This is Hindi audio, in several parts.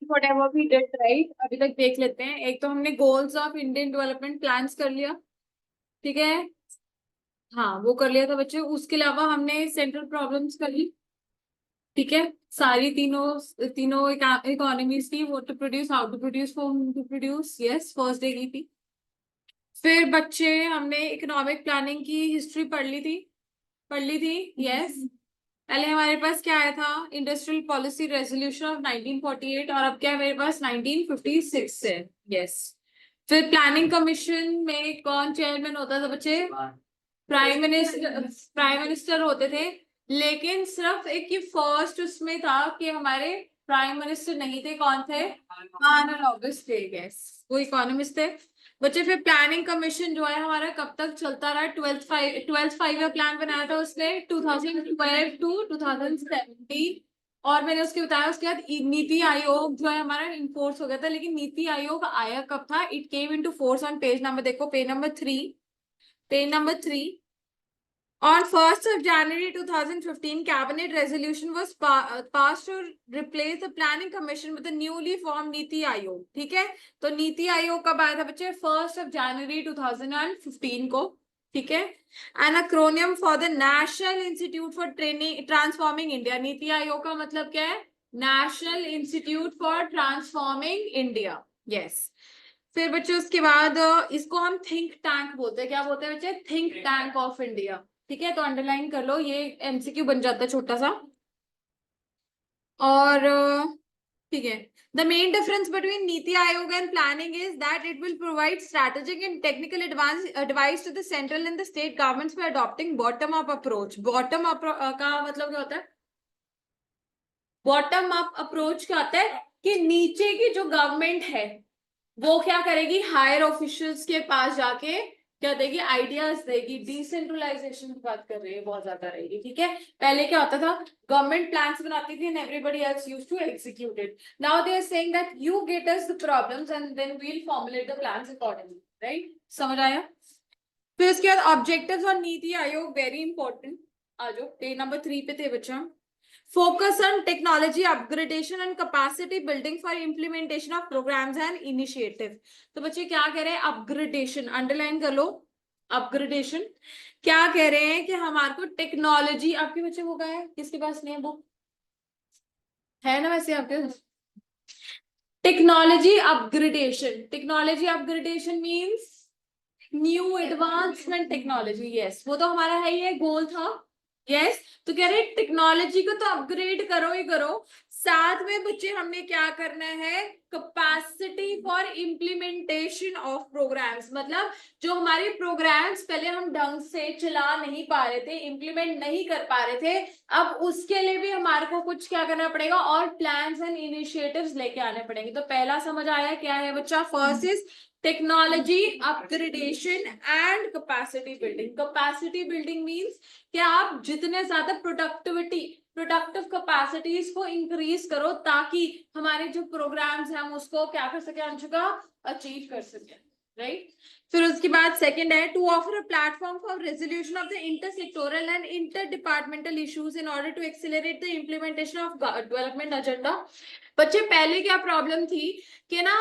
whatever we did right अभी तक देख लेते हैं। एक तो हमने goals of Indian development plans कर लिया, ठीक है। हाँ वो कर लिया था बच्चे। उसके अलावा हमने सेंट्रल प्रॉब्लम्स कर ली, ठीक है। सारी तीनों तीनों इकोनॉमीज की, वो to produce, how to produce, for to produce, yes first day की थी। फिर बच्चे हमने इकोनॉमिक प्लानिंग की हिस्ट्री पढ़ ली थी, यस। पहले हमारे पास क्या आया था, इंडस्ट्रियल पॉलिसी रेजोल्यूशन ऑफ 1948, और अब क्या है मेरे पास 1956 है, यस। फिर प्लानिंग कमीशन में कौन चेयरमैन होता था बच्चे, प्राइम मिनिस्टर होते थे। लेकिन सिर्फ एक ये फर्स्ट उसमें था कि हमारे प्राइम मिनिस्टर नहीं थे, कौन थे, आनंद ऑगस्ट थे, यस, वो इकोनॉमिस्ट थे बच्चे। फिर प्लानिंग कमीशन जो है हमारा कब तक चलता रहा, ट्वेल्थ फाइव ईयर प्लान बनाया था उसने 2012 टू 2017। और मैंने उसके बताया उसके बाद नीति आयोग जो है हमारा इनफोर्स हो गया था। लेकिन नीति आयोग आया कब था, it came into force on page number, देखो page number 3। On 1st of January 2015, Cabinet resolution was passed to replace the Planning Commission with the newly formed NITI Aayog, ठीक है। तो नीति आयोग कब आया था बच्चे, 1st of January 2015 को, ठीक है। An acronym for the National Institute for Training Transforming India। NITI Aayog का मतलब क्या है, National Institute for Transforming India, yes। फिर बच्चे उसके बाद इसको हम थिंक टैंक बोलते हैं, क्या बोलते हैं बच्चे, थिंक टैंक ऑफ इंडिया, ठीक है। तो अंडरलाइन कर लो, ये एमसीक्यू बन जाता है छोटा सा। और ठीक है, the main difference between NITI Aayog and planning is that it will provide strategic and technical advice to the central and the state governments for adopting bottom up approach. Bottom up का मतलब क्या होता है, बॉटम अप अप्रोच क्या होता है कि नीचे की जो गवर्नमेंट है वो क्या करेगी, हायर ऑफिशियल्स के पास जाके क्या देगी, आइडियाज देगी। डिसेंट्रलाइजेशन की बात कर रही है, बहुत ज्यादा रहेगी, ठीक है। पहले क्या होता था, गवर्नमेंट प्लान्स बनाती थी and everybody else used to execute it. Now they are saying that you get us the problems and then we will formulate the plans accordingly, right, समझ आया। फिर उसके बाद ऑब्जेक्टिव्स और नीति आयोग वेरी इंपॉर्टेंट। आ जाओ, पेज नंबर 3 पे थे बच्चा। Focus on technology upgradation and capacity building for implementation of programs and initiative। तो बच्चे क्या कह रहे हैं, अपग्रेडेशन, अंडरलाइन कर लो, अपग्रेडेशन। क्या कह रहे हैं कि हमारे को टेक्नोलॉजी, आपके बच्चे को क्या है, किसके पास नहीं है बुक, है ना वैसे आपके, technology upgradation means new advancement technology, yes, वो तो हमारा है, ये गोल था, यस। तो कह रहे टेक्नोलॉजी को तो अपग्रेड करो ही करो, साथ में बच्चे हमने क्या करना है, capacity for implementation of programmes. मतलब जो हमारे प्रोग्राम्स पहले हम ढंग से चला नहीं पा रहे थे, इम्प्लीमेंट नहीं कर पा रहे थे, अब उसके लिए भी हमारे को कुछ क्या करना पड़ेगा, और प्लान्स एंड इनिशिएटिव्स लेके आने पड़ेंगे। तो पहला समझ आया क्या है बच्चा, first is technology upgradation and capacity building. Capacity building means कि आप जितने ज्यादा प्रोडक्टिव कैपेसिटीज को इंक्रीज करो ताकि हमारे जो प्रोग्राम्स हैं हम उसको क्या कर सके, अंशुका, अचीव कर सके, राइट। फिर उसके बाद सेकंड है to offer a platform for resolution of the intersectoral and inter departmental issues in order to accelerate the implementation of development agenda. बच्चे पहले क्या प्रॉब्लम थी कि ना,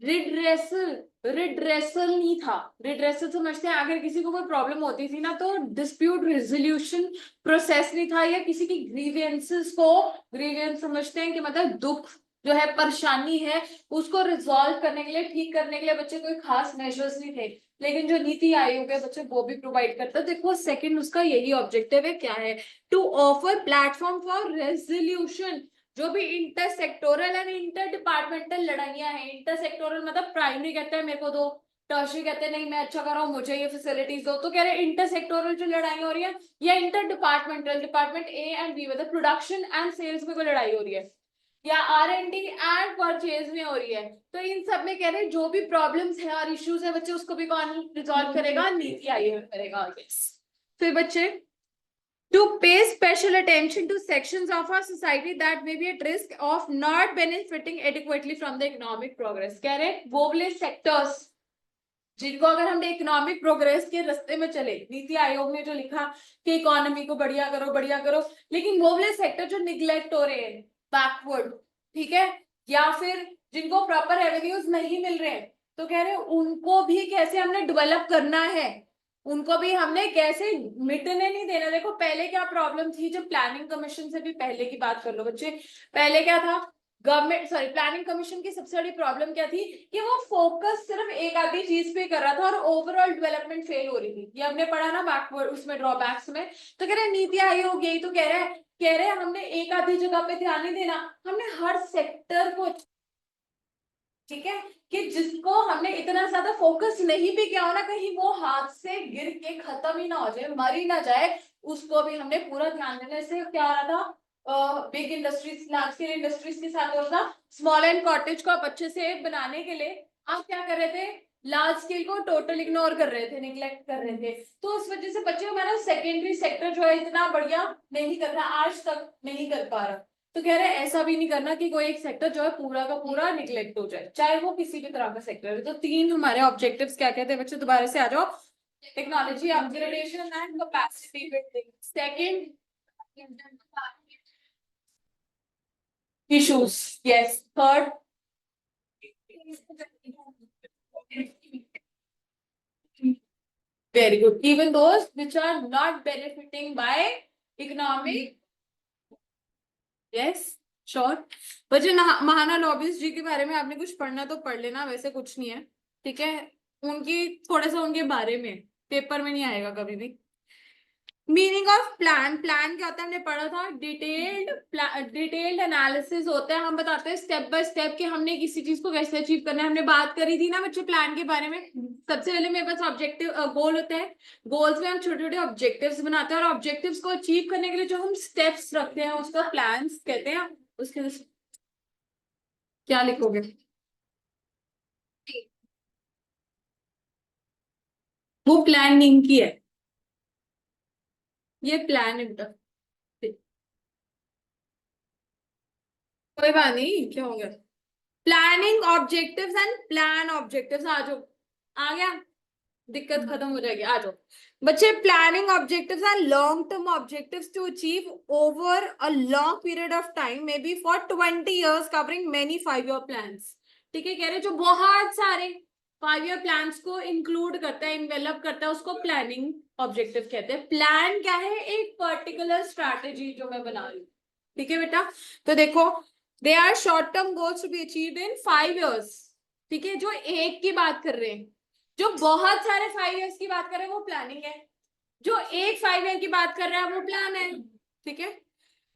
रिड्रेसल नहीं था। रिड्रेसल समझते हैं, अगर किसी को कोई प्रॉब्लम होती थी ना तो डिस्प्यूट रेजोल्यूशन प्रोसेस नहीं था, या किसी की ग्रीवेंसेस को, ग्रीवेंस समझते हैं कि मतलब दुख जो है, परेशानी है, उसको रिजॉल्व करने के लिए, ठीक करने के लिए बच्चे कोई खास मेजर्स नहीं थे। लेकिन जो नीति आयोग है बच्चे वो भी प्रोवाइड करता है। देखो सेकंड उसका यही ऑब्जेक्टिव है, क्या है, to offer platform for resolution. जो भी inter sectoral and inter departmental लड़ाइयां हैं, इंटर सेक्टोरल मतलब प्राइमरी कहते हैं मेरे को दो, टर्शरी कहते हैं नहीं मैं अच्छा कर रहा हूँ मुझे ये फैसिलिटीज दो, तो कह रहे हैं इंटर सेक्टोरल जो लड़ाई हो रही है, या inter departmental, department A and B मतलब प्रोडक्शन एंड सेल्स में कोई लड़ाई हो रही है, या R&D एंड परचेज में हो रही है। तो इन सब में कह रहे हैं जो भी प्रॉब्लम्स है और इश्यूज है बच्चे, उसको भी कौन रिजॉल्व करेगा? नीति आयोग करेगा। फिर बच्चे, to pay special attention to sections of our society that may be at risk of not benefiting adequately from the economic progress। कह रहे हैं वो वाले सेक्टर्स जिनको अगर हम इकोनॉमिक प्रोग्रेस के रास्ते में चले, नीति आयोग ने जो लिखा कि इकोनॉमी को बढ़िया करो, लेकिन वो वाले सेक्टर जो निग्लेक्ट हो रहे हैं, बैकवर्ड, ठीक है, या फिर जिनको प्रॉपर रेवेन्यूज नहीं मिल रहे हैं, तो कह रहे हैं उनको भी कैसे हमने डेवलप करना है, उनको भी हमने कैसे मिटने नहीं देना। देखो पहले क्या प्रॉब्लम थी, जब प्लानिंग कमीशन से भी पहले की बात कर लो बच्चे, पहले क्या था, प्लानिंग कमीशन की सबसे बड़ी प्रॉब्लम क्या थी कि वो फोकस सिर्फ एक आधी चीज पे कर रहा था और ओवरऑल डेवलपमेंट फेल हो रही थी। ये हमने पढ़ा ना बैकवर्ड उसमें, ड्रॉबैक्स में। तो कह रहे हैं नीति आयोग यही तो कह रहे हैं हमने एक आधी जगह पे ध्यान नहीं देना, हमने हर सेक्टर को, ठीक है, कि जिसको हमने इतना ज्यादा फोकस नहीं भी किया हो ना, कहीं वो हाथ से गिर के खत्म ही ना हो जाए, मर ही ना जाए, उसको भी हमने पूरा ध्यान देने से क्या हो रहा था, big industries, large scale industries के साथ हो रहा था, स्मॉल एंड कॉटेज को आप अच्छे से बनाने के लिए आप क्या कर रहे थे, लार्ज स्केल को टोटल इग्नोर कर रहे थे, निग्लेक्ट कर रहे थे। तो उस वजह से बच्चे हमारा सेकेंडरी सेक्टर जो है इतना बढ़िया नहीं कर रहा, आज तक नहीं कर पा रहा। तो कह रहे हैं ऐसा भी नहीं करना कि कोई एक सेक्टर जो है पूरा का पूरा निग्लेक्ट हो जाए, चाहे वो किसी भी तरह का सेक्टर है। तो तीन हमारे ऑब्जेक्टिव्स क्या कहते हैं बच्चे, दोबारा से आ जाओ, technology upgradation and capacity building, second issues, yes, third very good, even those which are not benefiting by economic, yes, sure. बच्चे महाना लॉबीज जी के बारे में आपने कुछ पढ़ना तो पढ़ लेना, वैसे कुछ नहीं है, ठीक है, उनकी थोड़ा सा उनके बारे में पेपर में नहीं आएगा कभी भी। मीनिंग ऑफ प्लान, प्लान क्या होता है हमने पढ़ा था, डिटेल्ड एनालिसिस होता है, हम बताते हैं स्टेप बाय स्टेप कि हमने किसी चीज को कैसे अचीव करना है। हमने बात करी थी ना बच्चे प्लान के बारे में। सबसे पहले मेरे पास ऑब्जेक्टिव गोल होता है, गोल्स में हम छोटे छोटे ऑब्जेक्टिव्स बनाते हैं और ऑब्जेक्टिव्स को अचीव करने के लिए जो हम स्टेप्स रखते हैं उसको प्लान्स कहते हैं। उसके क्या लिखोगे, वो प्लानिंग की है, ये प्लान है बेटा, कोई बात नहीं, क्या हो गया, planning objectives and plan objectives, आ जाओ, आ गया, दिक्कत खत्म हो जाएगी, आ जाओ बच्चे। Planning objectives are long term objectives to achieve over a long period of time, may be for 20 years, covering many 5 year plans. ठीक है, कह रहे जो बहुत सारे 5 year प्लान्स को इंक्लूड करता है, इन्वेलप करता है, उसको प्लानिंग ऑब्जेक्टिव कहते हैं। प्लान क्या है, एक पर्टिकुलर स्ट्रैटेजी जो मैं बना रही हूँ, ठीक है बेटा। तो देखो, they are short term goals to be achieved in 5 years, ठीक है, जो एक की बात कर रहे हैं। जो बहुत सारे 5 years की बात कर रहे हैं वो प्लानिंग है, जो एक 5 year की बात कर रहा है वो प्लान है, ठीक है।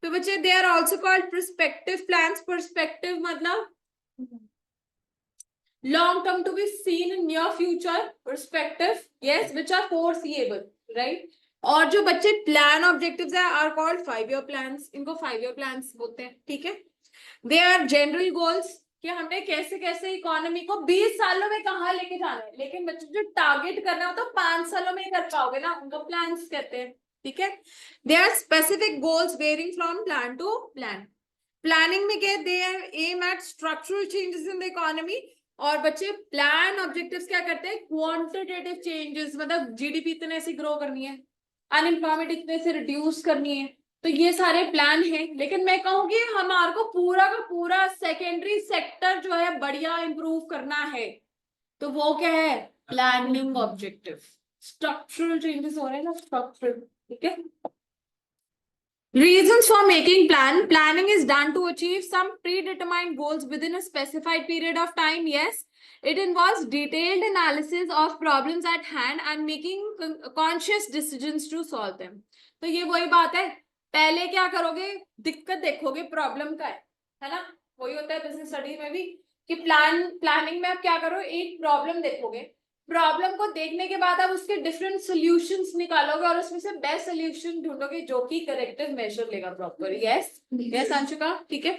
तो बच्चे they are also called perspective plans. Perspective मतलब long term to be seen in near future, perspective, yes, which are foreseeable, right। और जो बच्चे प्लान ऑब्जेक्टिव्स है आर कॉल्ड 5 year प्लान्स, इनको 5 year प्लान्स बोलते हैं, ठीक है। दे आर जनरल गोल्स कि हमने कैसे कैसे इकोनॉमी को 20 सालों में कहाँ लेके जाना है, लेकिन बच्चे जो टारगेट करना हो तो 5 सालों में ही कर पाओगे ना, उनको प्लान्स कहते हैं, ठीक है। They are specific goals varying from plan to plan. Planning में क्या, they are aim at structural changes in the economy. और बच्चे प्लान ऑब्जेक्टिव्स क्या करते हैं, क्वांटिटेटिव चेंजेस, मतलब जीडीपी इतने से ग्रो करनी है, अनएम्प्लॉयमेंट इतने से रिड्यूस करनी है, तो ये सारे प्लान हैं। लेकिन मैं कहूंगी हमारे को पूरा का पूरा सेकेंडरी सेक्टर जो है बढ़िया इंप्रूव करना है, तो वो क्या है, प्लानिंग ऑब्जेक्टिव। स्ट्रक्चरल चेंजेस हो रहे हैं ना, स्ट्रक्चरल, ठीक है। Reasons for making plan. Planning is done to achieve some predetermined goals within a specified period of time. Yes, it involves detailed analysis of problems at hand and making conscious decisions to solve them. तो ये वही बात है, पहले क्या करोगे, दिक्कत देखोगे, प्रॉब्लम का है ना। वही होता है बिजनेस स्टडी में भी कि प्लानिंग में आप क्या करो, एक प्रॉब्लम देखोगे, प्रॉब्लम को देखने के बाद आप उसके डिफरेंट सॉल्यूशंस निकालोगे और उसमें से बेस्ट सॉल्यूशन ढूंढोगे जो कि करेक्टिव मेजर लेगा प्रॉपर। यस यस अंशुका, ठीक है।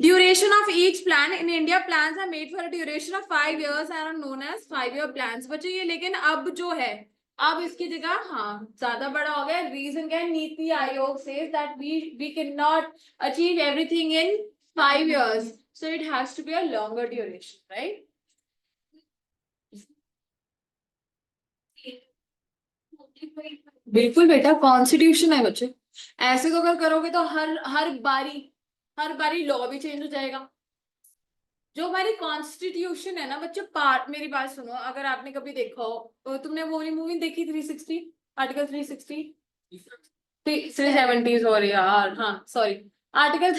Duration of each plan in India, plans are made for a duration of 5 years and are known as 5 year plans. बच्चे ये लेकिन अब जो है, अब इसकी जगह हाँ ज्यादा बड़ा हो गया। रीजन क्या है? NITI Aayog says that we can not achieve everything in 5 years, so it has to be a longer duration, right? बिल्कुल बेटा, कॉन्स्टिट्यूशन है बच्चे। ऐसे तो अगर करोगे तो हर बारी लॉ भी चेंज हो जाएगा। जो हमारी कॉन्स्टिट्यूशन है ना बच्चे, पार्ट मेरी बात सुनो, अगर आपने कभी देखा हो तो तुमने वो मूवी देखी 360, आर्टिकल 360, 370 सॉरी यार, हाँ सॉरी, आर्टिकल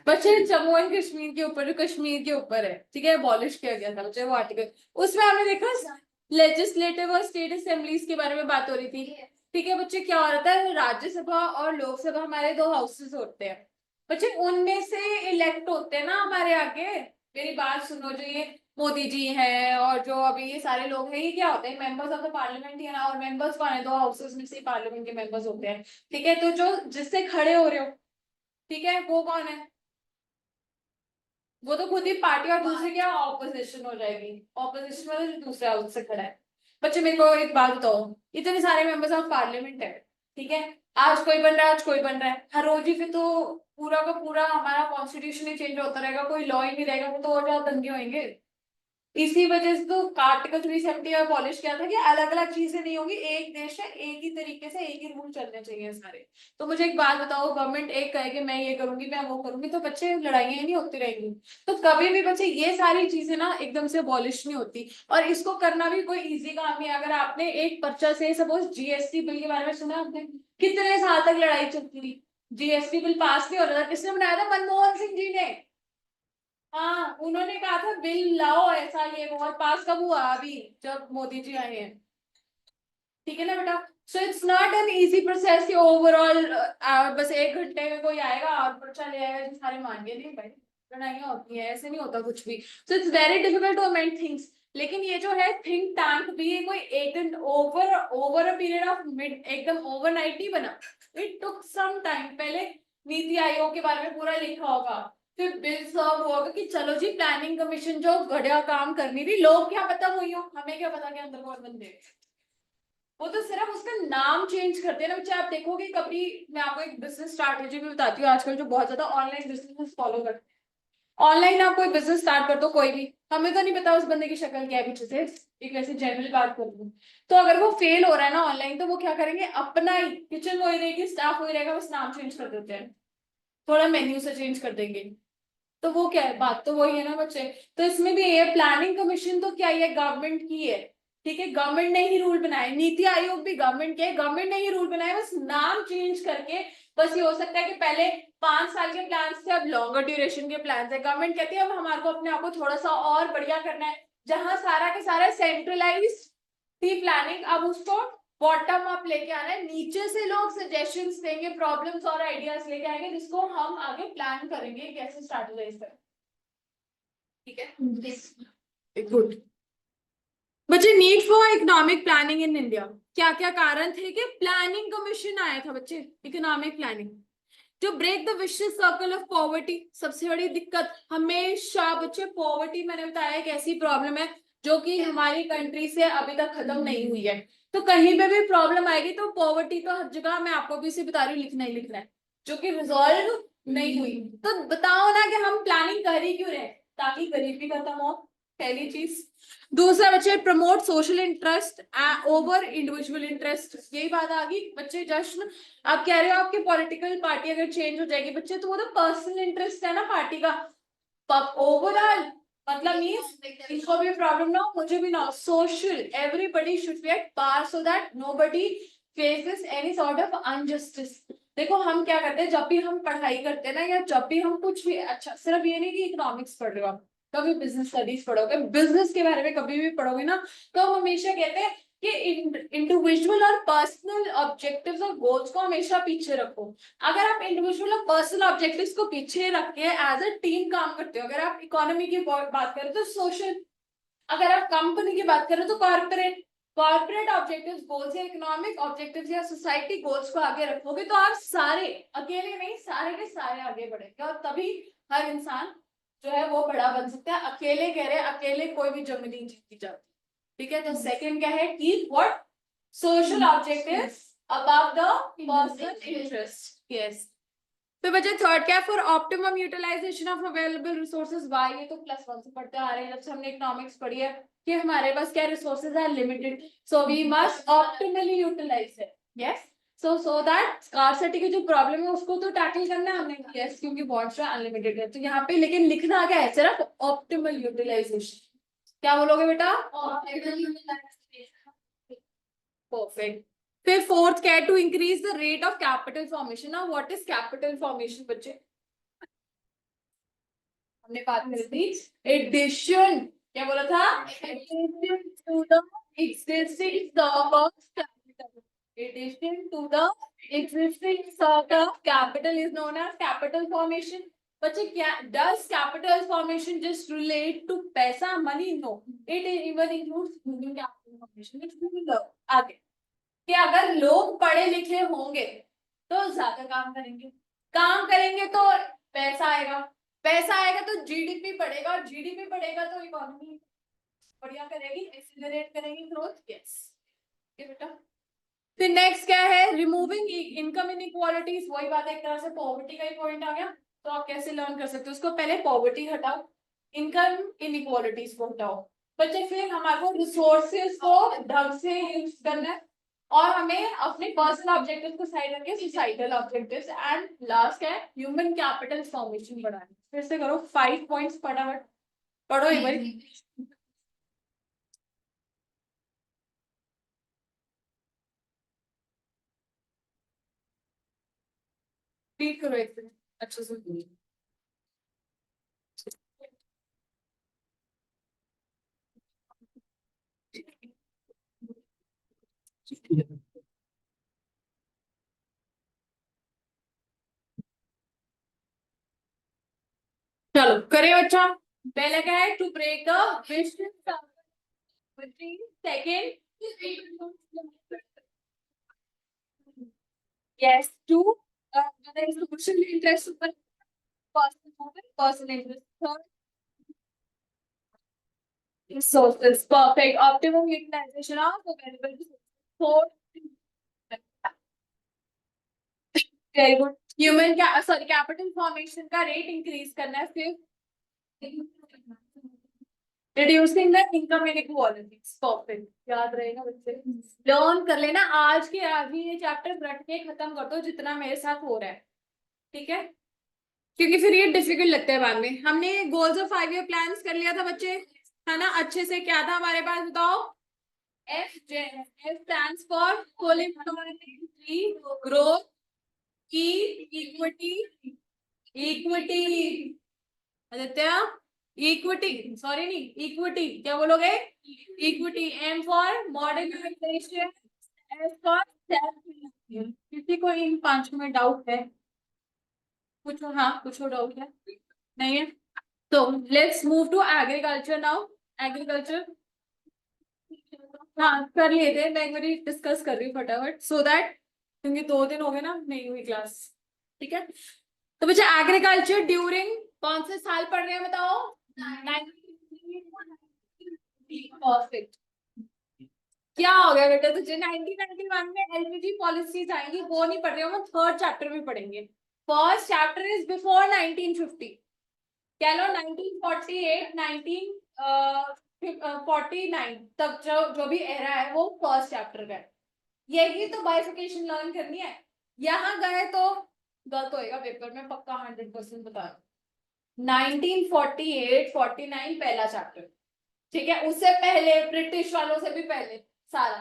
बच्चे जम्मू एंड कश्मीर के ऊपर, कश्मीर के ऊपर है, ठीक है, अबॉलिश किया गया था बच्चे वो आर्टिकल। उसमें आपने देखा लेजिस्लेटिव और स्टेट असेंबलीज के बारे में बात हो रही थी, ठीक है बच्चे। क्या हो रहा था, राज्यसभा और लोकसभा हमारे दो हाउसेस होते हैं बच्चे, उनमें से इलेक्ट होते हैं ना हमारे आगे। मेरी बात सुनो, जो ये मोदी जी हैं और जो अभी ये सारे लोग हैं, ये क्या होते हैं? मेंबर्स ऑफ द पार्लियामेंट ही है ना। और मेंबर्स कौन है? दो हाउसेस में से पार्लियामेंट के मेंबर्स होते हैं, ठीक है। तो जो जिससे खड़े हो रहे हो, ठीक है, वो कौन है? वो तो खुद ही पार्टी, और दूसरी क्या ऑपोजिशन हो जाएगी। ऑपोजिशन वाला जो दूसरे हाउस से खड़ा है। बच्चे मेरे को एक बात बताओ, इतने सारे मेंबर्स ऑफ पार्लियामेंट है, ठीक है, आज कोई बन रहा है, आज कोई बन रहा है, हर रोज ही फिर तो पूरा का पूरा हमारा कॉन्स्टिट्यूशन ही चेंज होता रहेगा, कोई लॉ ही नहीं रहेगा, वो तो और ज्यादा दंगे होंगे। इसी वजह से तो आर्टिकल 370 और पॉलिश किया था कि अलग अलग चीजें नहीं होंगी, एक देश है, एक ही तरीके से एक ही रूल चलने चाहिए सारे। तो मुझे एक बात बताओ, गवर्नमेंट एक कहे कि मैं ये करूंगी, मैं वो करूंगी, तो बच्चे लड़ाइयां नहीं होती रहेंगी। तो कभी भी बच्चे ये सारी चीजें ना एकदम से अबॉलिश नहीं होती, और इसको करना भी कोई इजी काम नहीं है। अगर आपने एक पर्चा से, सपोज जीएसटी बिल के बारे में सुना आपने, कितने साल तक लड़ाई चलती थी, जीएसटी बिल पास नहीं हो रहा था। किसने बनाया था? मनमोहन सिंह जी ने। हाँ, उन्होंने कहा था बिल लाओ ऐसा ये वो, और पास कब हुआ? अभी जब मोदी जी आए हैं, ठीक है ना बेटा। So it's not an easy process कि ओवरऑल बस 1 घंटे में कोई आएगा और पर्चा ले आएगा जो सारे मांगे। नहीं भाई, लड़ाइयाँ होती है, ऐसे नहीं होता कुछ भी। So it's very difficult to amend things. लेकिन ये जो है थिंक टैंक भी, ये कोई एक over over a period of mid एकदम ओवरनाइट नहीं बना। It took some time. पहले नीति आयोग के बारे में पूरा लिखा होगा, फिर बिल सर्व होगा कि चलो जी प्लानिंग कमीशन जो घटिया काम करनी थी, लोग क्या पता हुई हो, हमें क्या पता के अंदर कौन बंदे। वो तो सिर्फ उसका नाम चेंज करते हैं ना बच्चे। आप देखोगे कभी, मैं आपको एक बिजनेस स्ट्रैटेजी भी बताती हूँ, आजकल जो बहुत ज्यादा ऑनलाइन बिजनेस फॉलो करते हैं। ऑनलाइन आप कोई बिजनेस स्टार्ट कर दो, कोई भी, हमें तो नहीं पता उस बंदे की शक्ल क्या है पीछे से, एक वैसे जनरल बात कर दूं। तो अगर वो फेल हो रहा है ना ऑनलाइन, तो वो क्या करेंगे, अपना ही किचन वही रहेगी, स्टाफ वही रहेगा, बस नाम चेंज कर देते हैं, थोड़ा मेन्यू से चेंज कर देंगे। तो वो क्या है, बात तो वही है ना बच्चे। तो इसमें भी ये प्लानिंग कमीशन तो क्या, ये गवर्नमेंट की है, ठीक है, गवर्नमेंट ने ही रूल बनाए। नीति आयोग भी गवर्नमेंट के, गवर्नमेंट ने ही रूल बनाए, बस नाम चेंज करके। बस ये हो सकता है कि पहले 5 साल के प्लान थे, अब लॉन्गर ड्यूरेशन के प्लान है। गवर्नमेंट कहती है अब हमारे को अपने आप को थोड़ा सा और बढ़िया करना है, जहां सारा के सारा सेंट्रलाइज थी प्लानिंग, अब उसको बॉटम अप लेके आना है। नीचे से लोग सजेशंस देंगे, प्रॉब्लम्स और आइडियाज लेके आएंगे, जिसको हम आगे प्लान करेंगे कैसे स्ट्रैटेजाइज करें, ठीक है। गुड। बच्चे, need for economic planning in India, क्या क्या कारण थे कि प्लानिंग कमीशन आया था बच्चे? Economic planning to break the vicious circle of poverty. सबसे बड़ी दिक्कत हमेशा बच्चे पॉवर्टी, मैंने बताया एक ऐसी प्रॉब्लम है जो कि हमारी कंट्री से अभी तक खत्म नहीं हुई है। तो कहीं पे भी प्रॉब्लम आएगी तो पॉवर्टी तो हर जगह, मैं आपको भी इसे बता रही हूँ, लिखना ही लिखना है, जो कि रिजॉल्व नहीं हुई। तो बताओ ना कि हम प्लानिंग कर ही क्यों रहे? ताकि गरीबी खत्म हो, पहली चीज। दूसरा बच्चे, promote social interest over individual interest. यही बात आ गई बच्चे, जश्न। आप कह रहे हो आपकी पॉलिटिकल पार्टी अगर चेंज हो जाएगी बच्चे, तो वो तो पर्सनल इंटरेस्ट है ना पार्टी का, ओवरऑल मतलब मीन्स इनको भी प्रॉब्लम ना हो, मुझे भी ना हो। Social, everybody should be at par so that nobody faces any sort of unjustice. देखो हम क्या करते हैं, जब भी हम पढ़ाई करते हैं ना, या जब भी हम कुछ भी, अच्छा सिर्फ ये नहीं कि इकोनॉमिक्स पढ़ रहे हो आप, कभी बिजनेस स्टडीज पढ़ोगे, बिजनेस के बारे में कभी भी पढ़ोगे ना, तो हम हमेशा कहते हैं कि इंडिविजुअल और पर्सनल ऑब्जेक्टिव्स और गोल्स को हमेशा पीछे रखो। अगर आप इंडिविजुअल और पर्सनल ऑब्जेक्टिव्स को पीछे रख के एज अ टीम काम करते हो, अगर आप इकोनॉमी की बात करें तो सोशल, अगर आप कंपनी की बात करें तो कॉर्पोरेट, कॉर्पोरेट ऑब्जेक्टिव्स गोल्स या इकोनॉमिक ऑब्जेक्टिव्स या सोसाइटी गोल्स को आगे रखोगे तो आप सारे, अकेले नहीं, सारे के सारे आगे बढ़ेंगे और तभी हर इंसान जो है वो बड़ा बन सकता है। अकेले कह रहे हैं, अकेले कोई भी जंग नहीं जीती जाती। ठीक है, तो सेकंड क्या है, keep what social objectives above the personal interest. Yes. फिर बचे थर्ड क्या, for optimum utilisation of available resources by, ये तो प्लस वन से पढ़ते आ रहे हैं, जब से हमने इकोनॉमिक्स पढ़ी है कि हमारे पास क्या रिसोर्सेज है, limited, so we must optimally utilise है। यस, सो दैट स्कार्सिटी की जो प्रॉब्लम है उसको तो टैकल करना है हमने। यस, क्योंकि बॉन्ड्स अनलिमिटेड है, तो यहाँ पे लेकिन लिखना क्या है, सिर्फ ऑप्टिमल यूटिलाइजेशन। क्या बोलोगे बेटा? Optimal utilization. परफेक्ट। फिर फोर्थ क्या है, to increase the rate of capital formation. Now what is capital formation बच्चे? हमने बात करी थी एडिशन, क्या बोला था? Addition to the existing stock of capital. Addition to the existing stock of capital is known as capital formation. बच्चे क्या, does capital formation just relate to पैसा, money? No, it even includes human capital formation. It's आगे कि अगर लोग पढ़े लिखे होंगे तो ज्यादा काम करेंगे तो पैसा आएगा, पैसा आएगा तो जीडीपी बढ़ेगा, और जीडीपी बढ़ेगा तो इकोनॉमी बढ़िया करेगी, एक्सीलरेट करेगी ग्रोथ। यस, ये बेटा। फिर नेक्स्ट क्या है, रिमूविंग इनकम इनइक्वालिटीज। वही बात है, एक तरह से पॉवर्टी का ही पॉइंट आ गया। तो आप कैसे लर्न कर सकते हो उसको, पहले पॉवर्टी हटाओ, इनकम इनइक्वालिटीज को हटाओ बच्चे, फिर हमारे को रिसोर्सेज को ढंग से यूज करना है, और हमें अपने पर्सनल ऑब्जेक्टिव्स को साइड रखके सोसाइटल ऑब्जेक्टिव्स, एंड लास्ट क्या है, ह्यूमन कैपिटल फॉर्मेशन बढ़ाना। फिर से करो 5 पॉइंट्स फटाफट पढ़ो एक बार। रीड करो एक बार अच्छे से। चलो करे बच्चा। पहले क्या है, to break the vicious second, yes, to there is social interest super personal interest. Third, resources, perfect, optimum utilization of available resources. Fourth, very good, human sorry capital formation का rate increase करना है। फिर reducing the income inequalities, perfect, याद रहेगा बच्चे, लर्न कर लेना आज के आज ही ये चैप्टर रट के खत्म कर दो जितना मेरे साथ हो रहा है। ठीक है, क्योंकि फिर ये डिफिकल्ट लगता है बाद में। हमने गोल्स ऑफ 5 ईयर प्लान्स कर लिया था बच्चे, है ना, अच्छे से। क्या था हमारे पास बताओ? F J, F stands for full employment, growth, E equity, equity Aditya, equity, sorry नहीं इक्विटी, क्या बोलोगे? Equity. M for modernisation, S for self. किसी को इन पांचों में डाउट है? कुछ, हाँ कुछ डाउट है? नहीं है, तो let's move to agriculture now. Agriculture, हाँ कर लेते हैं, मैं एक बारी डिस्कस कर रही हूँ फटाफट, सो दैट, क्योंकि 2 दिन हो गए ना नहीं हुई क्लास। ठीक है, तो बच्चा एग्रीकल्चर ड्यूरिंग कौन से साल पढ़ रहे हैं बताओ? 19, परफेक्ट। क्या हो गया बेटा तुझे? 1991 में एलपीजी पॉलिसीज आएंगी, वो नहीं पढ़ रहे हो, हम थर्ड चैप्टर में पढ़ेंगे। फर्स्ट चैप्टर इज बिफोर 1950, कह लो 1948, 1949 तक जो जो भी एरा है वो फर्स्ट चैप्टर का है। यही तो बाइफिकेशन लर्न करनी है। यहाँ गए तो गलत होएगा पेपर में पक्का, 100% बता रहा हूँ। 1948 49 पहला चैप्टर, ठीक है, उससे पहले ब्रिटिश वालों से भी पहले सारा।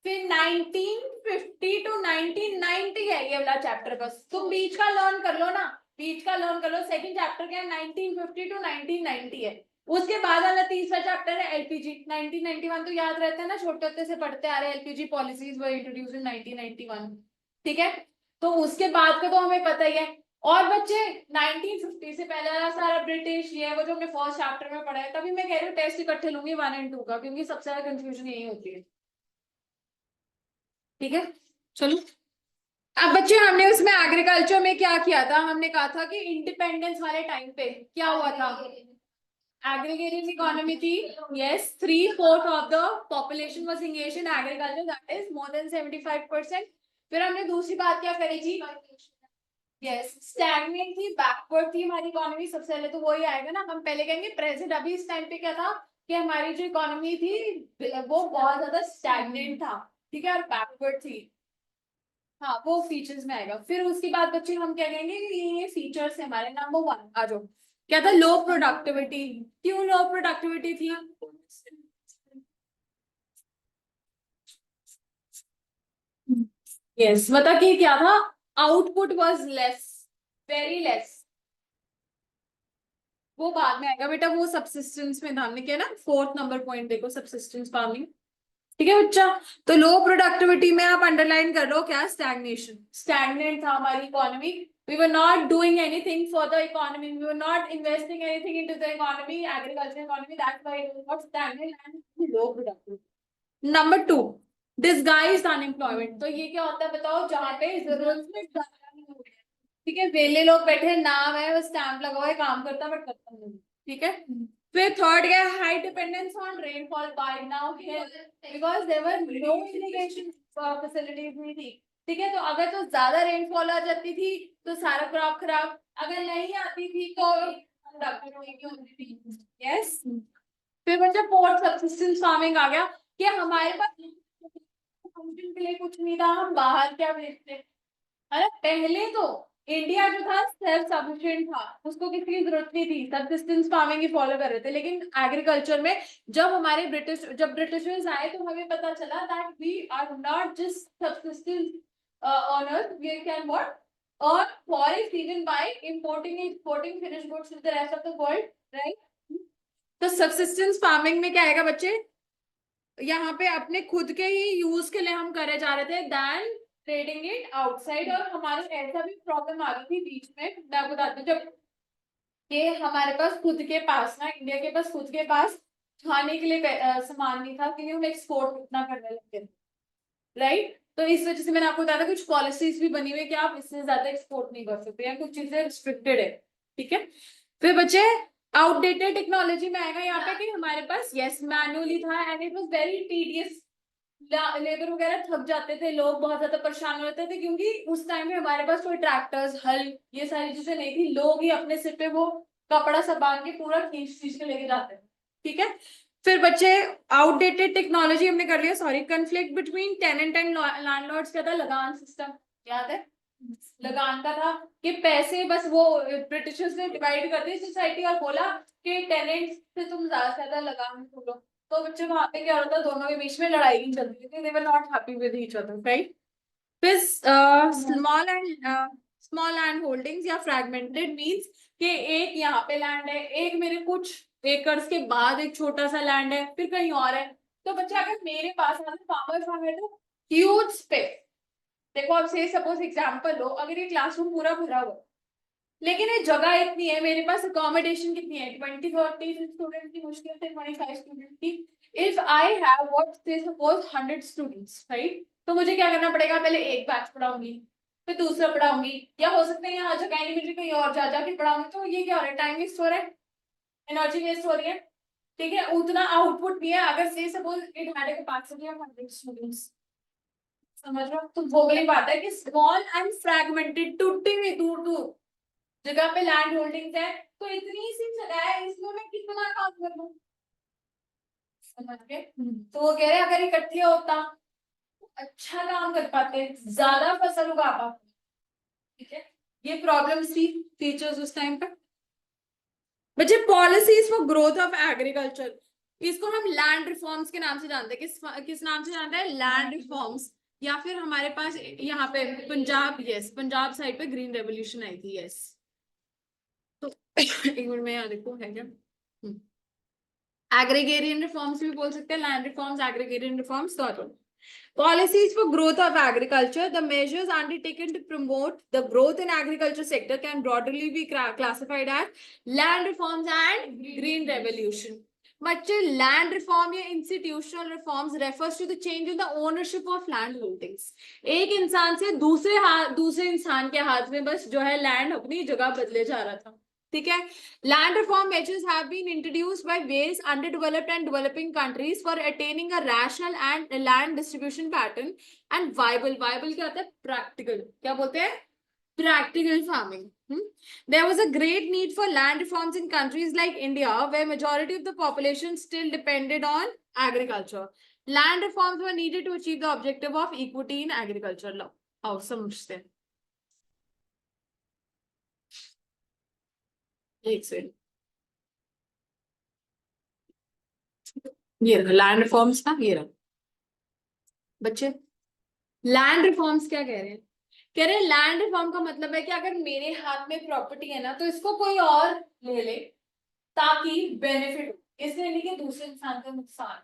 फिर 1950 टू 1990 है ये वाला चैप्टर, बस तुम बीच का लर्न कर लो ना, बीच का लर्न कर लो। सेकंड चैप्टर क्या है? 1950 टू 1990 है। उसके बाद वाला तीसरा चैप्टर है एलपीजी। 1991 तो याद रहता है ना, छोटे होते से पढ़ते आ रहे हैं, LPG policies were introduced in 1991। ठीक है, तो उसके बाद का तो हमें पता ही है। और बच्चे 1950 से पहले वाला सारा ब्रिटिश, ये वो जो हमने फर्स्ट चैप्टर में पढ़ा है, तभी मैं कह रही हूँ टेस्ट इकट्ठे लूंगी 1 और 2 का, क्योंकि सबसे ज्यादा कंफ्यूजन यही होती है। ठीक है, चलो। अब बच्चे हमने उसमें एग्रीकल्चर में क्या किया था, हमने कहा था कि इंडिपेंडेंस वाले टाइम पे क्या हुआ था, एग्रीगेटेड इकोनॉमी थी, yes, 3/4 of the population was engaged in agriculture, that is more than 75%। फिर हमने दूसरी बात क्या करी थी, यस, स्टैग्नेंट थी, बैकवर्ड थी हमारी इकोनॉमी। सबसे पहले तो वही आएगा ना, हम पहले कहेंगे प्रेजेंट। अभी इस टाइम पे क्या था कि हमारी जो इकोनॉमी थी वो बहुत ज्यादा स्टैग्नेंट था, ठीक है, और बैकवर्ड थी। हाँ, वो फीचर्स में आएगा। फिर उसके बाद बच्चे हम क्या कहेंगे कि ये फीचर्स है हमारे। नंबर 1 आ जाओ, क्या था, लो प्रोडक्टिविटी। क्यों लो प्रोडक्टिविटी थी, यस, मतलब कि क्या था, output was less, very less. वो बाद में आएगा बेटा, वो सबसिस्टेंस में था, हमने क्या ना, 4th नंबर पॉइंट देखो, सबसिस्टेंस फार्मिंग। ठीक है बच्चा, तो लो प्रोडक्टिविटी में आप अंडरलाइन कर लो क्या, स्टैग्नेशन, स्टैग्नेंट था हमारी economy. We were not doing anything for the economy. We were not investing anything into the economy, agriculture economy. That's why it was stagnant and low productivity. Number 2, disguised unemployment. तो ये क्या होता है बताओ, जहाँ पे जरूरत में ज्यादा नहीं हो रही है, ठीक है, वेले लोग बैठे, नाम है बस, स्टैंप लगा हुआ है, काम करता बट करता नहीं, ठीक है। फिर थर्ड क्या, high dependence on rainfall by now because there were no irrigation facilities नहीं थी, ठीक है। तो अगर तो ज्यादा रेनफॉल आ जाती थी तो सारा क्रॉप खराब, अगर नहीं आती थी तो यस। फिर बच्चा फोर्थ सबसिस्टेंस फार्मिंग आ गया कि हमारे पास कंजम्पशन के लिए कुछ नहीं था, हम बाहर क्या बेचते, है ना। पहले तो इंडिया जो था सेल्फ सफिशिएंट था, उसको किसी की जरूरत नहीं थी, सबसिस्टेंस फार्मिंग ही फॉलो कर रहे थे। लेकिन एग्रीकल्चर में जब ब्रिटिशर्स आए तो हमें पता चला that we are not just subsistence earners, we can what earn forest even by importing exporting finished goods to the rest of the world, right. तो सबसिस्टेंस फार्मिंग में क्या आएगा बच्चे, यहाँ पे अपने खुद के ही यूज के लिए हम करे जा रहे थे देन ट्रेडिंग इट आउटसाइड। और हमारे ऐसा भी प्रॉब्लम आ गई थी बीच में, मैं आपको बताती हूँ, जब कि हमारे पास खुद के पास ना, इंडिया के पास खुद के पास खाने के लिए सामान नहीं था, क्योंकि हम एक्सपोर्ट कितना करने लगे थे, राइट। तो इस वजह से मैंने आपको बताया था कुछ पॉलिसीज भी बनी हुई है कि आप इससे ज्यादा एक्सपोर्ट नहीं कर सकते, या कुछ चीजें रिस्ट्रिक्टेड है, ठीक है। फिर बच्चे आउटडेटेड टेक्नोलॉजी में आएगा यहाँ पे कि हमारे पास यस मैनुअली था and it was very tedious, labour वगैरह थक जाते थे, लोग बहुत ज्यादा परेशान होते थे, क्योंकि उस टाइम में हमारे पास कोई ट्रैक्टर्स, हल, ये सारी चीजें नहीं थी, लोग ही अपने सिर पे वो कपड़ा सब बांध के पूरा खींच खींच के लेके जाते थे, ठीक है। फिर बच्चे आउटडेटेड टेक्नोलॉजी हमने कर लिया, sorry, conflict between tenant and landlords क्या था, लगान सिस्टम, याद है, लगान का था कि पैसे बस वो ब्रिटिशर्स ने डिवाइड कर दी सोसाइटी और बोला कि टेनेंट्स से तुम ज्यादा से ज्यादा लगान खोलो। तो बच्चे वहां पे क्या होता है, दोनों के बीच में लड़ाई नहीं चलती थी, they were not happy with each other, right. फिर स्मॉल लैंड होल्डिंग्स या फ्रैगमेंटेड मींस कि एक यहाँ पे लैंड है, एक मेरे कुछ एकर्स के बाद एक छोटा सा लैंड है, फिर कहीं और है। तो बच्चे अगर मेरे पास फार्मर फार्म है तो ह्यूज स्पेस, देखो अब से सपोज एग्जांपल लो, अगर ये क्लासरूम पूरा भरा हुआ, लेकिन ये जगह इतनी है, मेरे पास अकोमोडेशन कितनी है, 20-40 स्टूडेंट की, मुश्किल से 25 स्टूडेंट की। इफ आई हैव व्हाट से सपोज 100 स्टूडेंट्स, राइट, तो मुझे क्या करना पड़ेगा, पहले एक बैच पढ़ाऊंगी, फिर दूसरा पढ़ाऊंगी, या हो सकता है यहाँ जगह नहीं मुझे कहीं और जा जाके पढ़ाऊंगी। तो ये क्या हो रहा है, टाइम वेस्ट हो रहा है, एनर्जी वेस्ट हो रही है, ठीक है, उतना आउटपुट भी है। अगर से suppose it had a capacity of 100 students, समझ रहे हो, तो वो वाली बात है कि स्मॉल एंड फ्रैगमेंटेड, टूटे हुए दूर दूर जगह पे लैंड होल्डिंग्स है, तो इतनी सी जगह है, इसमें मैं कितना काम कर लूं, समझ गए। तो वो कह रहे हैं अगर इकट्ठे होता तो अच्छा काम कर पाते, ज्यादा फसल उगा पाते, ठीक है। ये प्रॉब्लम्स थी, फीचर्स उस टाइम पे। बच्चे policies for growth of agriculture, इसको हम लैंड रिफॉर्म्स के नाम से जानते हैं, किस नाम से जानते हैं, लैंड रिफॉर्म्स। या फिर हमारे पास यहाँ पे पंजाब, यस, पंजाब साइड पे ग्रीन रेवोल्यूशन आई थी, यस। तो एक मिनट में यहाँ देखो है क्या, एग्रीगेरियन रिफॉर्म्स भी बोल सकते हैं, लैंड रिफॉर्म्स, एग्रीगेरियन रिफॉर्म्स, दोनों। Policies for growth of agriculture, the measures undertaken to promote the growth in agriculture sector can broadly be classified as land reforms and green revolution. बच्चे लैंड रिफॉर्म या institutional reforms refers to the change in the ownership of land holdings. एक इंसान से दूसरे इंसान के हाथ में बस जो है लैंड अपनी जगह बदले जा रहा था, ठीक है। Land reform measures have been introduced by various underdeveloped and developing countries for attaining a rational and land distribution pattern and viable. Viable क्या होता है? प्रैक्टिकल। क्या बोलते हैं? practical farming. There was a great need for land reforms in countries like India, where majority of the population still depended on agriculture. Land reforms were needed to achieve the objective of equity in agriculture. लो आओ समझते हैं। एक सेकंड, ये रहा लैंड रिफॉर्म्स का, ये रहा। बच्चे लैंड रिफॉर्म्स क्या कह रहे हैं? कह रहे हैं लैंड रिफॉर्म का मतलब है कि अगर मेरे हाथ में प्रॉपर्टी है ना, तो इसको कोई और ले ले ताकि बेनिफिट हो, इसलिए नहीं कि दूसरे इंसान का नुकसान।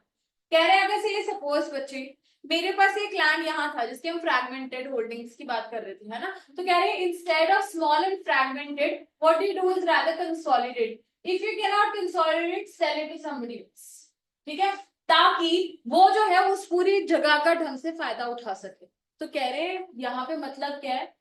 कह रहे हैं अगर से सपोज बच्चे मेरे पास एक लैंड यहाँ था जिसके हम फ्रैगमेंटेड होल्डिंग्स की बात कर रहे थे, है ना, तो कह रहे हैं instead of small and fragmented what you do is rather consolidate, if you can not consolidate sell it to somebody else, ठीक है, ताकि वो जो है उस पूरी जगह का ढंग से फायदा उठा सके। तो कह रहे हैं यहाँ पे मतलब क्या है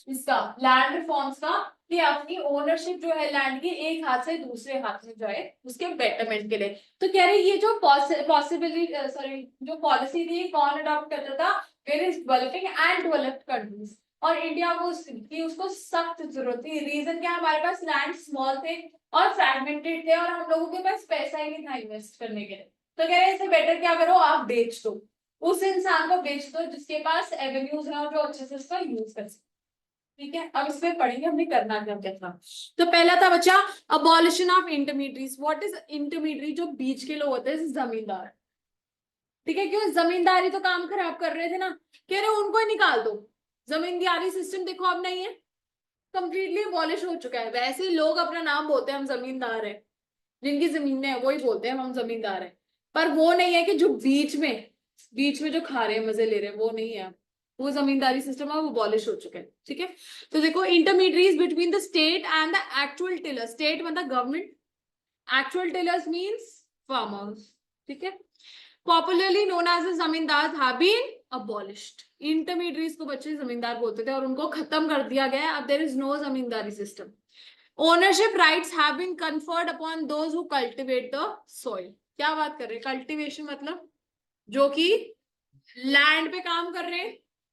इसका, लैंड रिफॉर्म्स का, कि अपनी ओनरशिप जो है लैंड की एक हाथ से दूसरे हाथ में जाए उसके बेटरमेंट के लिए। तो कह रहे ये जो पॉसिबिलिटी सॉरी जो पॉलिसी थी कौन अडॉप्ट करता था? Various developing and developed countries, और इंडिया को उसको सख्त जरूरत थी। रीजन क्या? हमारे पास लैंड स्मॉल थे और फ्रैगमेंटेड थे और हम लोगों के पास पैसा ही नहीं था इन्वेस्ट करने के लिए। तो कह रहे इससे बेटर क्या करो, आप बेच दो, उस इंसान को बेच दो जिसके पास एवेन्यूज है और जो अच्छे से उसका यूज कर सके, ठीक है। अब इसमें पढ़ेंगे हमने करना क्या क्या था। तो पहला था बच्चा abolition of intermediates. What is intermediate? जो बीच के लोग होते हैं जमींदार, ठीक है, क्यों? जमींदारी तो काम खराब कर रहे थे ना, कह रहे उनको ही निकाल दो। जमींदारी सिस्टम देखो अब नहीं है, कंप्लीटली अबॉलिश हो चुका है। वैसे ही लोग अपना नाम बोलते हैं हम जमींदार है, जिनकी जमीनें हैं वही बोलते हैं हम जमींदार है, पर वो नहीं है कि जो बीच में जो खा रहे हैं मजे ले रहे हैं वो नहीं है। वो जमींदारी सिस्टम है वो अबॉलिश हो चुका है, ठीक है। तो देखो intermediates between the state and the actual tiller. State मतलब government, actual tillers means farmers, ठीक है। Popularly known as the zamindar have been abolished. Intermediates को बच्चे जमींदार बोलते थे और उनको खत्म कर दिया गया। अब there is no zamindari system. Ownership rights have been conferred upon those who cultivate the soil. क्या बात कर रहे हैं? कल्टीवेशन मतलब जो कि लैंड पे काम कर रहे हैं,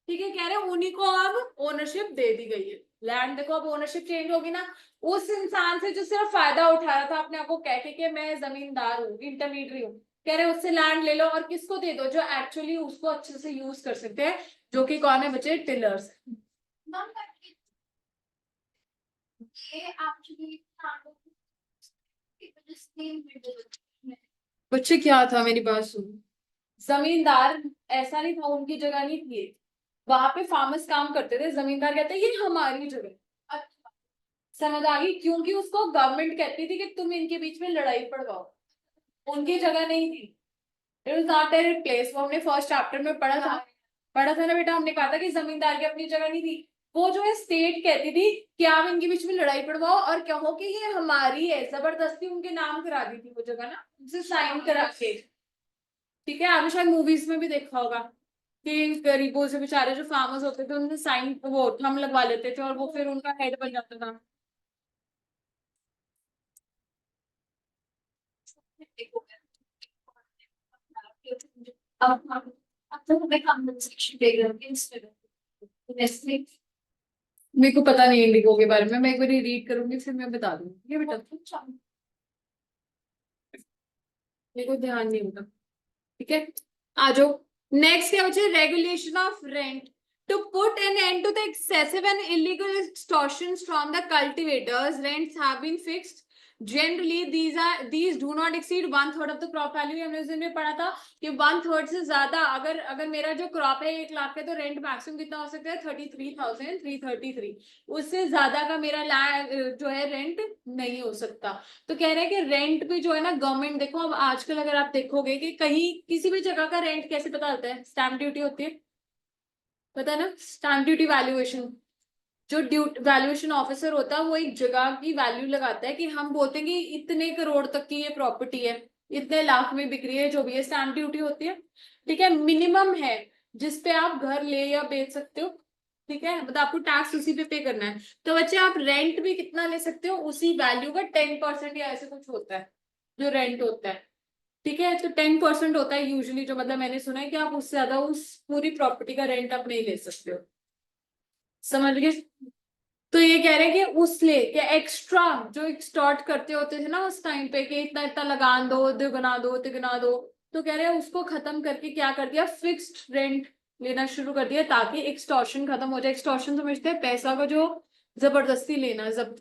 ठीक है, कह रहे हैं उन्हीं को अब ओनरशिप दे दी गई है। लैंड देखो अब ओनरशिप चेंज होगी ना, उस इंसान से जो सिर्फ फायदा उठा रहा था अपने आप को कह के कि मैं जमींदार हूँ, इंटरमीडिएट हूँ, कह रहे उससे लैंड ले लो और किसको दे दो? जो एक्चुअली उसको अच्छे से यूज कर सकते हैं, जो कि कौन है बच्चे? टिलर्स। बच्चे क्या था, मेरी बात सुनो, जमींदार ऐसा नहीं था, उनकी जगह नहीं थी, वहां पे फार्मर्स काम करते थे, जमींदार कहते ये हमारी जगह। अच्छा, समझ आ गई? क्योंकि उसको गवर्नमेंट कहती थी कि तुम इनके बीच में लड़ाई पड़वाओ, उनकी जगह नहीं थी। It was not their place. वो हमने फर्स्ट चैप्टर में पढ़ा था ना बेटा, हमने कहा था कि जमींदार की अपनी जगह नहीं थी। वो जो है स्टेट कहती थी कि आप इनके बीच में लड़ाई पड़वाओ और कहो कि ये हमारी है, जबरदस्ती उनके नाम करा दी थी वो जगह ना, उनसे साइन करा के, ठीक है। आपने शायद मूवीज में भी देखा होगा कि गरीबों से बेचारे जो फार्मर्स होते थे उनसे साइन वो थंब लगवा लेते थे और वो फिर उनका हेड बन जाता था। मेरे को पता नहीं इंडिगो के बारे में, मैं एक बार रीड करूंगी फिर मैं बता दूंगी, ठीक है बेटा, मेरे को ध्यान नहीं होगा, ठीक है। आ जाओ नेक्स्ट क्या बचे? Regulation of rent. To put an end to the excessive and illegal extortions from the cultivators, rents have been fixed. Generally, these do not exceed 1/3 of the crop value. हमने उस दिन में पढ़ा था कि 1/3 से ज्यादा अगर मेरा जो क्रॉप है 1 लाख है तो रेंट मैक्सिमम कितना हो सकता है? 33,333। उससे ज्यादा का मेरा जो है रेंट नहीं हो सकता। तो कह रहे हैं कि रेंट भी जो है ना गवर्नमेंट, देखो अब आजकल अगर आप देखोगे कि कहीं किसी भी जगह का रेंट कैसे पता चलता है? स्टैम्प ड्यूटी होती है, पता है ना, स्टैम्प ड्यूटी वैल्यूएशन। जो वैल्यूएशन ऑफिसर होता है वो एक जगह की वैल्यू लगाता है कि हम बोलते हैं कि इतने करोड़ तक की ये प्रॉपर्टी है, इतने लाख में बिक रही है, जो भी है स्टैम्प ड्यूटी होती है, ठीक है, मिनिमम है जिसपे आप घर ले या बेच सकते हो, ठीक है, मतलब आपको टैक्स उसी पे करना है। तो बच्चे आप रेंट भी कितना ले सकते हो, उसी वैल्यू का 10% या ऐसे कुछ होता है जो रेंट होता है, ठीक है, तो 10% होता है यूजुअली, जो मतलब मैंने सुना है कि आप उससे ज्यादा उस पूरी प्रॉपर्टी का रेंट आप नहीं ले सकते हो, समझ गए। तो ये कह रहे हैं कि उस ले कि एक्स्ट्रा जो स्टार्ट करते होते थे ना उस टाइम पे कि इतना इतना लगान दो, दुगना दो, तिगना दो, तो कह रहे हैं उसको खत्म करके क्या कर दिया, फिक्स्ड रेंट लेना शुरू कर दिया, ताकि एक्सटॉर्शन खत्म हो जाए। एक्सटॉर्शन समझते हैं पैसा का जो जबरदस्ती लेना, जब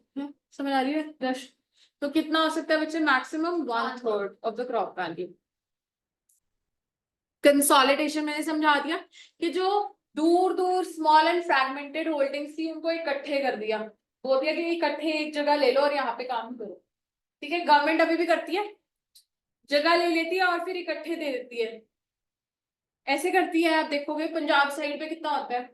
समझ आ रही है रश। तो कितना हो सकता है बच्चे, maximum 1/3 of the crop value. Consolidation मैंने समझा दिया कि जो दूर दूर स्मॉल एंड फ्रैगमेंटेड होल्डिंग्स थी उनको इकट्ठे कर दिया, बोल दिया कि इकट्ठे एक जगह ले लो और यहाँ पे काम करो, ठीक है। गवर्नमेंट अभी भी करती है, जगह ले लेती है और फिर इकट्ठे दे देती है, ऐसे करती है। आप देखोगे पंजाब साइड पे कितना होता है।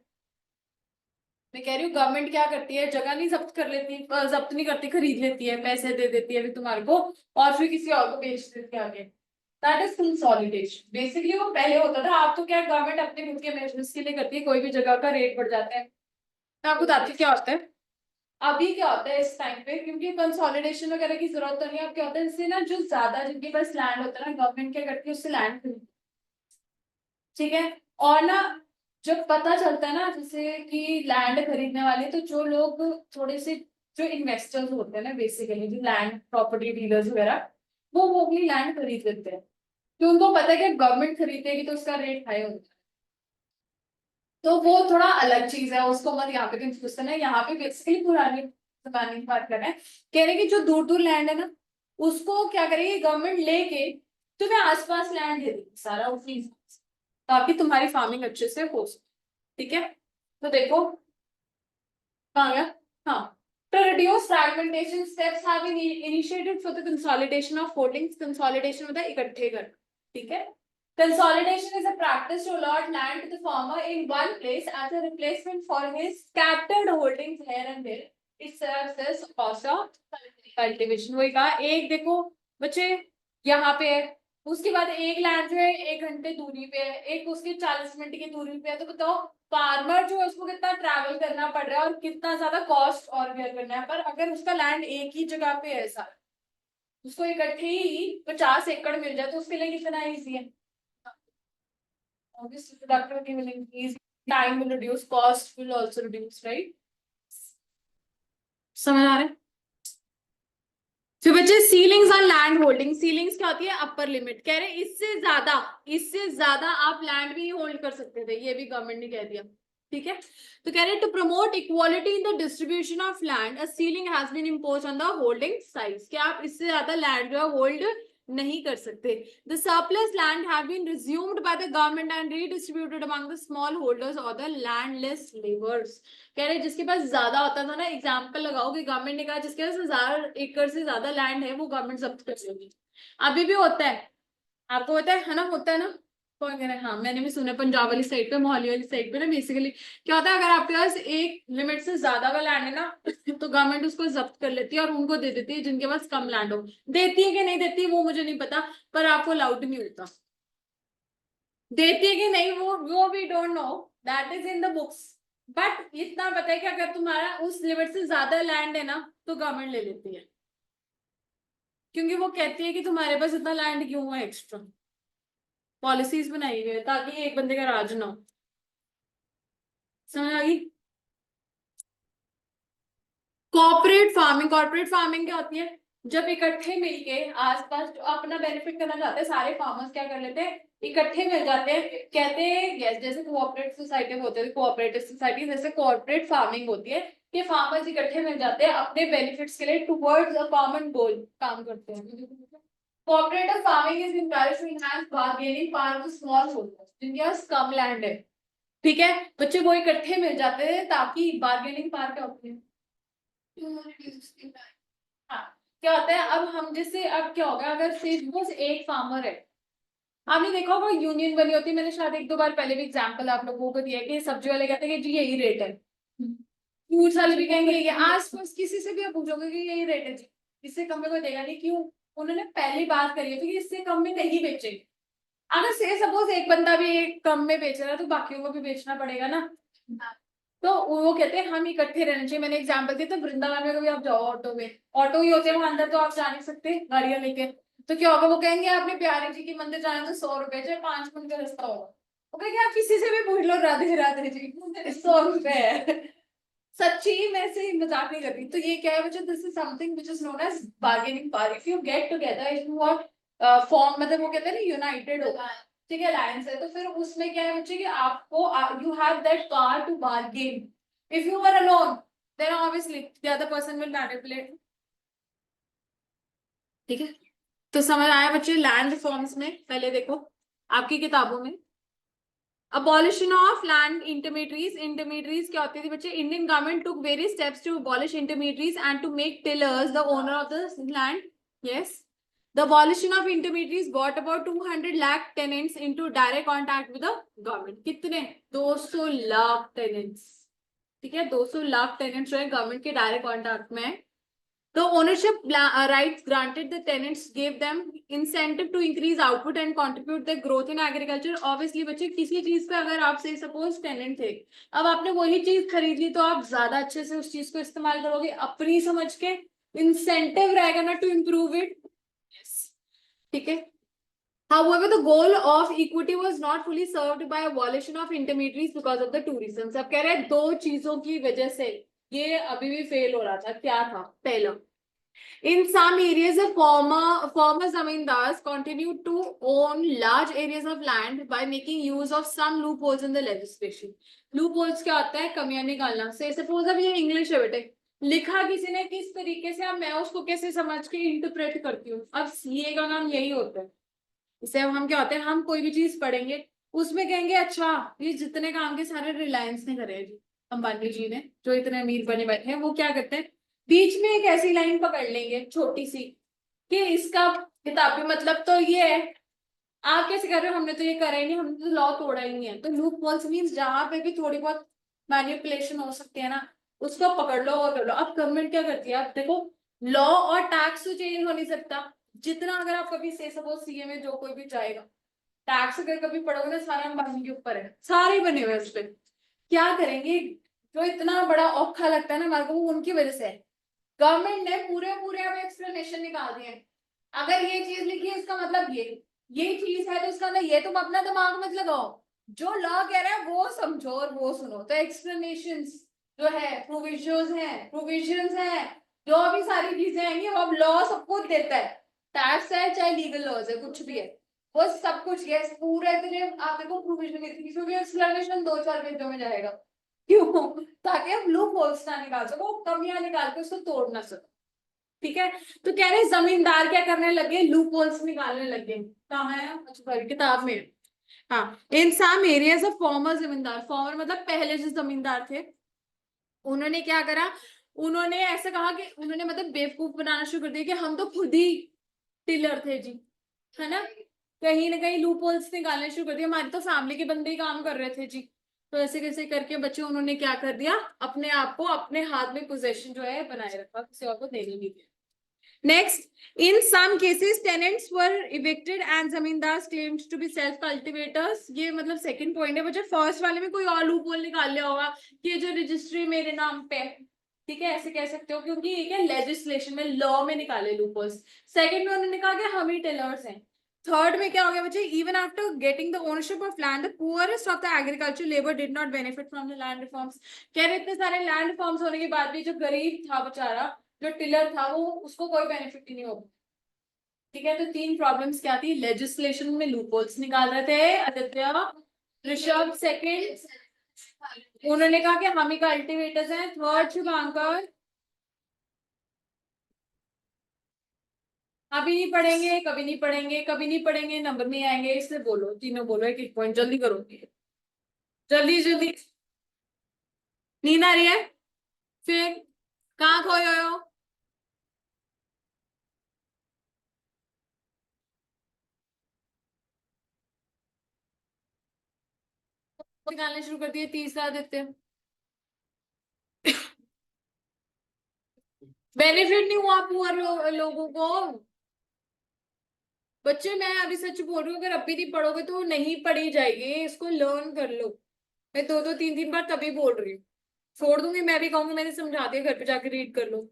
मैं कह रही हूँ गवर्नमेंट क्या करती है, जगह नहीं जब्त कर लेती, जब्त नहीं करती, खरीद लेती है, पैसे दे देती है तुम्हारे को, और फिर किसी और को बेच देती है आगे। That is consolidation basically. वो पहले होता था, आप तो क्या गवर्नमेंट अपने खुद के बिजनेस के लिए करती है, कोई भी जगह का रेट बढ़ जाता है। मैं आपको बताती हूँ क्या होता है अभी, क्या होता है इस टाइम पे, क्योंकि कंसोलिडेशन वगैरह की जरूरत तो नहीं है। अब क्या होता है, इससे ना जो ज्यादा जिनके पास लैंड होता है ना, गवर्नमेंट क्या करती है उससे लैंड खरीद, ठीक है। और ना जब पता चलता है ना जैसे कि लैंड खरीदने वाले, तो जो लोग थोड़े से जो इन्वेस्टर्स होते हैं ना, बेसिकली जो लैंड प्रॉपर्टी डीलर्स वगैरह, वो अपनी लैंड खरीद लेते हैं, तो उनको पता है कि गवर्नमेंट खरीदेगी तो उसका रेट हाई होता है। तो वो थोड़ा अलग चीज है, उसको मत यहाँ पे कंफ्यूज करना है। यहाँ पे बेसिकली पुरानी जमाने की बात कर रहे हैं, कह रहे हैं कि जो दूर दूर लैंड है ना, उसको क्या करेगी गवर्नमेंट लेके तुम्हें आसपास लैंड दे देगी सारा उसी, ताकि तुम्हारी फार्मिंग अच्छे से हो सके, ठीक है। तो देखो कहाँ गया, हाँ, to reduce fragmentation steps have been initiated for the consolidation of holdings। consolidation होता है इकट्ठे करना, ठीक है। consolidation is a practice to allot land to the farmer in one place as a replacement for his scattered holdings here and there। it serves as cost of cultivation। वही कहा, एक देखो बच्चे यहाँ पे है, उसके बाद एक लैंड जो है 1 घंटे दूरी पे है, एक उसकी 40 मिनट की दूरी पे है, तो बताओ फार्मर जो है उसको कितना ट्रैवल करना पड़ रहा है और कितना ज्यादा कॉस्ट और बेयर करना है। पर अगर उसका लैंड एक ही जगह पे है सारा, उसको इकट्ठे ही 50 एकड़ मिल जाए, तो उसके लिए कितना ईजी है। Obviously, productivity will increase, time will reduce, cost will also reduce, right? समझ आ रहा है। फिर बच्चे ceilings on land holding. Ceilings क्या होती है, अपर लिमिट। कह रहे इससे ज्यादा आप लैंड भी होल्ड कर सकते थे, ये भी गवर्नमेंट ने कह दिया, ठीक है। तो कह रहे to promote equality in the distribution of land a ceiling has been impose on the holding size. क्या आप इससे ज्यादा लैंड जो है होल्ड नहीं कर सकते। The surplus land have been resumed by the government and redistributed among the small holders और द लैंडलेस लेबर्स। कह रहे जिसके पास ज्यादा होता था ना, एग्जाम्पल लगाओ कि गवर्नमेंट ने कहा जिसके पास 1000 एकड़ से ज्यादा लैंड है वो गवर्नमेंट जब्त कर लेगी। अभी भी होता है, आपको होता है ना, होता है ना। कौन कह रहा है, हाँ मैंने भी सुना पंजाब वाली साइड पे, मोहाली वाली साइड पे ना, बेसिकली क्या होता है, अगर आपके पास एक लिमिट से ज्यादा का लैंड है ना, तो गवर्नमेंट उसको जब्त कर लेती है और उनको दे देती है जिनके पास कम लैंड हो। देती है कि नहीं देती वो मुझे नहीं पता, पर आपको अलाउड नहीं होता। देती है कि नहीं वो we don't know, that is in the books. But इतना पता है कि अगर तुम्हारा उस लिमिट से ज्यादा लैंड है ना, तो गवर्नमेंट ले लेती है, क्योंकि वो कहती है कि तुम्हारे पास इतना लैंड क्यों है एक्स्ट्रा। पॉलिसीज बनाई हुई है ताकि एक बंदे का राज ना हो। समझ आ गई। कॉर्पोरेट फार्मिंग क्या होती है, जब इकट्ठे मिलके आसपास जो अपना बेनिफिट करना चाहते हैं सारे फार्मर्स क्या कर लेते हैं, इकट्ठे मिल जाते हैं, कहते हैं यस, जैसे कोऑपरेटिव सोसाइटी होते हैं, कोऑपरेटिव सोसाइटी जैसे कॉर्पोरेट फार्मिंग होती है कि फार्मर्स इकट्ठे मिल जाते हैं अपने बेनिफिट्स के लिए, टुवर्ड्स अ कॉमन गोल काम करते हैं। Cooperative farming is encouraged to enhance bargaining power of small holders जिनके पास कम लैंड है, ठीक है। बच्चे वो इकट्ठे मिल जाते हैं ताकि बार्गेनिंग पावर क्या होती है, हाँ। क्या होता है, अब हम जैसे अब क्या होगा, अगर सिर्फ बस एक फार्मर है, आपने देखा होगा यूनियन बनी होती है, मैंने शायद 1-2 बार पहले भी एग्जांपल आप लोगों को दिया कि सब्जी वाले कहते हैं कि जी यही रेट है, फ्रूट्स वाले भी कहेंगे ये, आस पास किसी से भी आप पूछोगे कि यही रेट है जी, इससे कम में कोई देगा नहीं। क्यों, उन्होंने पहली बात करी है तो कि इससे कम में नहीं बेचेंगे। अगर से सपोज एक बंदा भी एक कम में बेच रहा है तो बाकियों को भी बेचना पड़ेगा ना। तो वो कहते हैं हम इकट्ठे रहना चाहिए। मैंने एग्जांपल दिया, तो वृंदावन में कभी आप जाओ ऑटो में, ऑटो ही होते हैं वहां अंदर, तो आप जा नहीं सकते गाड़ियां लेके। तो क्या होगा, वो कहेंगे आपने प्यारे जी की मंदिर जाना तो 100 रुपए, चाहे 5 मिनट का रास्ता होगा, वो कहेंगे आप किसी से भी पूछ लो, राधे राधे जी 100 रुपए है। सच्ची, मैं से मजाक नहीं कर रही। तो ये क्या है बच्चों, this is something which is known as bargaining power. If you get together, if you are form, मतलब वो कहते हैं ना यूनाइटेड हो, ठीक है, अलायंस है, तो फिर उसमें क्या है बच्चे कि आपको you have that power to bargain. If you are alone, then obviously the other person will manipulate. ठीक है, तो समझ आया बच्चे। लैंड रिफॉर्म्स में पहले देखो आपकी किताबों में, abolition of land intermediaries. Intermediaries क्या होती थी बच्चे, Indian government took various steps to abolish intermediaries and to make tillers the owner of the land. Yes, the abolition of intermediaries brought about 200 lakh tenants into direct contact with the government। कितने, 200 लाख tenants। ठीक है, 200 लाख tenants जो है गवर्नमेंट के डायरेक्ट कॉन्टैक्ट में है। The ownership rights granted the tenants gave them incentive to increase output and contribute the growth in agriculture। Obviously बच्चे किसी चीज पे अगर आप से सपोज टेनेंट थे, अब आपने वही चीज खरीद ली, तो आप ज्यादा अच्छे से उस चीज को इस्तेमाल करोगे अपनी समझ के, इंसेंटिव रहेगा ना टू इम्प्रूव इट। ठीक है। However, the goal of equity was not fully served by abolition of intermediaries because of the two reasons। अब कह रहे हैं दो चीजों की वजह से ये अभी भी फेल हो रहा था। क्या था, पहला, in some areas the former zamindars continued to own large areas of land by making use of some loopholes in the legislation। loopholes क्या होता है, कमियां निकालना से। सपोज अब ये इंग्लिश है बेटे, लिखा किसी ने किस तरीके से, अब मैं उसको कैसे समझ के इंटरप्रेट करती हूँ। अब सीए का काम यही होता है। इसे अब हम क्या होते हैं, हम कोई भी चीज पढ़ेंगे उसमें कहेंगे अच्छा ये जितने काम के सारे रिलायंस ने करे हैं जी, अंबानी जी ने, जो इतने अमीर बने बैठे हैं, वो क्या करते हैं, बीच में एक ऐसी लाइन पकड़ लेंगे छोटी सी कि इसका किताबी मतलब तो ये है। आप कैसे कर रहे हो, हमने तो ये करा ही नहीं, हमने तो लॉ तोड़ा ही नहीं है। तो लूप होल्स मीन्स जहां पे भी थोड़ी बहुत मैनिपुलेशन हो सकती है ना, उसको पकड़ लो और कर लो। अब गवर्नमेंट क्या करती है, आप देखो, लॉ और टैक्स तो चेंज हो नहीं सकता। जितना अगर आप कभी से सपोज सीए में जो कोई भी जाएगा, टैक्स अगर कभी पढ़ोगे ना, सारा अंबानी के ऊपर है, सारे बने हुए उस पर। क्या करेंगे, जो इतना बड़ा औखा लगता है ना हमारे को, वो उनकी वजह से है। गवर्नमेंट ने पूरे पूरे अब एक्सप्लेनेशन निकाल दिए हैं। अगर ये चीज लिखी है इसका मतलब ये चीज है, तो इसका मतलब ये, तुम अपना दिमाग मत लगाओ, जो लॉ कह रहा है वो समझो और वो सुनो। तो एक्सप्लेनेशंस जो है, प्रोविजंस है, जो भी सारी चीजें आएंगी, वो अब लॉ सब कुछ देता है। टैक्स है चाहे लीगल लॉज है, कुछ भी है, वो सब कुछ ये पूरे इतने आप देखो प्रोविजन इतनी, क्योंकि एक्सप्लेनेशन 2-4 पेजों में जाएगा। क्यों, ताकि हम लूप होल्स ना निकाल सको, कमियां निकाल के उसको तोड़ ना सको। ठीक है, तो कह रहे जमींदार क्या करने लगे, लूप होल्स निकालने लगे। कहाँ है, अच्छा किताब में। हाँ, इन सम एरियाज ऑफ फॉर्मर जमींदार, फॉर्मर मतलब पहले जो जमींदार थे, उन्होंने क्या करा, उन्होंने ऐसा कहा कि उन्होंने मतलब बेवकूफ बनाना शुरू कर दिया कि हम तो खुद ही टिलर थे जी, है ना कहीं लूप होल्स निकालने शुरू कर दिया, हमारी तो फैमिली के बंदे ही काम कर रहे थे जी। तो ऐसे कैसे करके बच्चे उन्होंने क्या कर दिया, अपने आप को अपने हाथ में पोजेशन जो है बनाए रखा, किसी और को देने नहीं दिया। Next, in some cases, tenants were evicted and zamindars claimed to be self cultivators। ये मतलब सेकंड पॉइंट है बच्चे। फर्स्ट वाले में कोई और लूप होल निकाल लिया होगा कि जो रजिस्ट्री मेरे नाम पे, ठीक है, ऐसे कह सकते हो, क्योंकि ये क्या लेजिस्लेशन में, लॉ में निकाले लूप होल्स। सेकंड में उन्होंने कहा कि हम ही टेलर्स हैं। थर्ड में क्या हो गया बच्चे, even after getting the ownership of land the poorest of the agriculture labour did not benefit from the land reforms. कह रहे इतने सारे लैंड रिफॉर्म्स होने के बाद भी जो गरीब था बेचारा, जो टिलर था, वो उसको कोई बेनिफिट ही नहीं होगा। ठीक है, तो तीन प्रॉब्लम्स क्या थी, लेजिस्लेशन में लूपहोल्स निकाल रहे थे आदित्य, ऋषभ सेकंड, उन्होंने कहा कि हम ही कल्टीवेटर्स हैं। थर्ड शुभांकर, अभी नहीं पढ़ेंगे, कभी नहीं पढ़ेंगे, कभी नहीं पढ़ेंगे, नंबर नहीं आएंगे, इसलिए बोलो, तीनों बोलो एक एक पॉइंट, जल्दी करो, जल्दी जल्दी। नींद आ रही है, फिर कहाँ खोए हो। निकालने शुरू कर दिए, तीसरा आदित्य, बेनिफिट नहीं हुआ पुअर लोगों को। बच्चे मैं अभी सच बोल रही हूँ, अगर अभी नहीं पढ़ोगे तो नहीं पढ़ी जाएगी, इसको लर्न कर लो। मैं दो दो तीन तीन बार तभी बोल रही हूँ। छोड़ दूंगी, मैं भी कहूंगी मैंने समझा दिया, घर पे जाके रीड कर लो।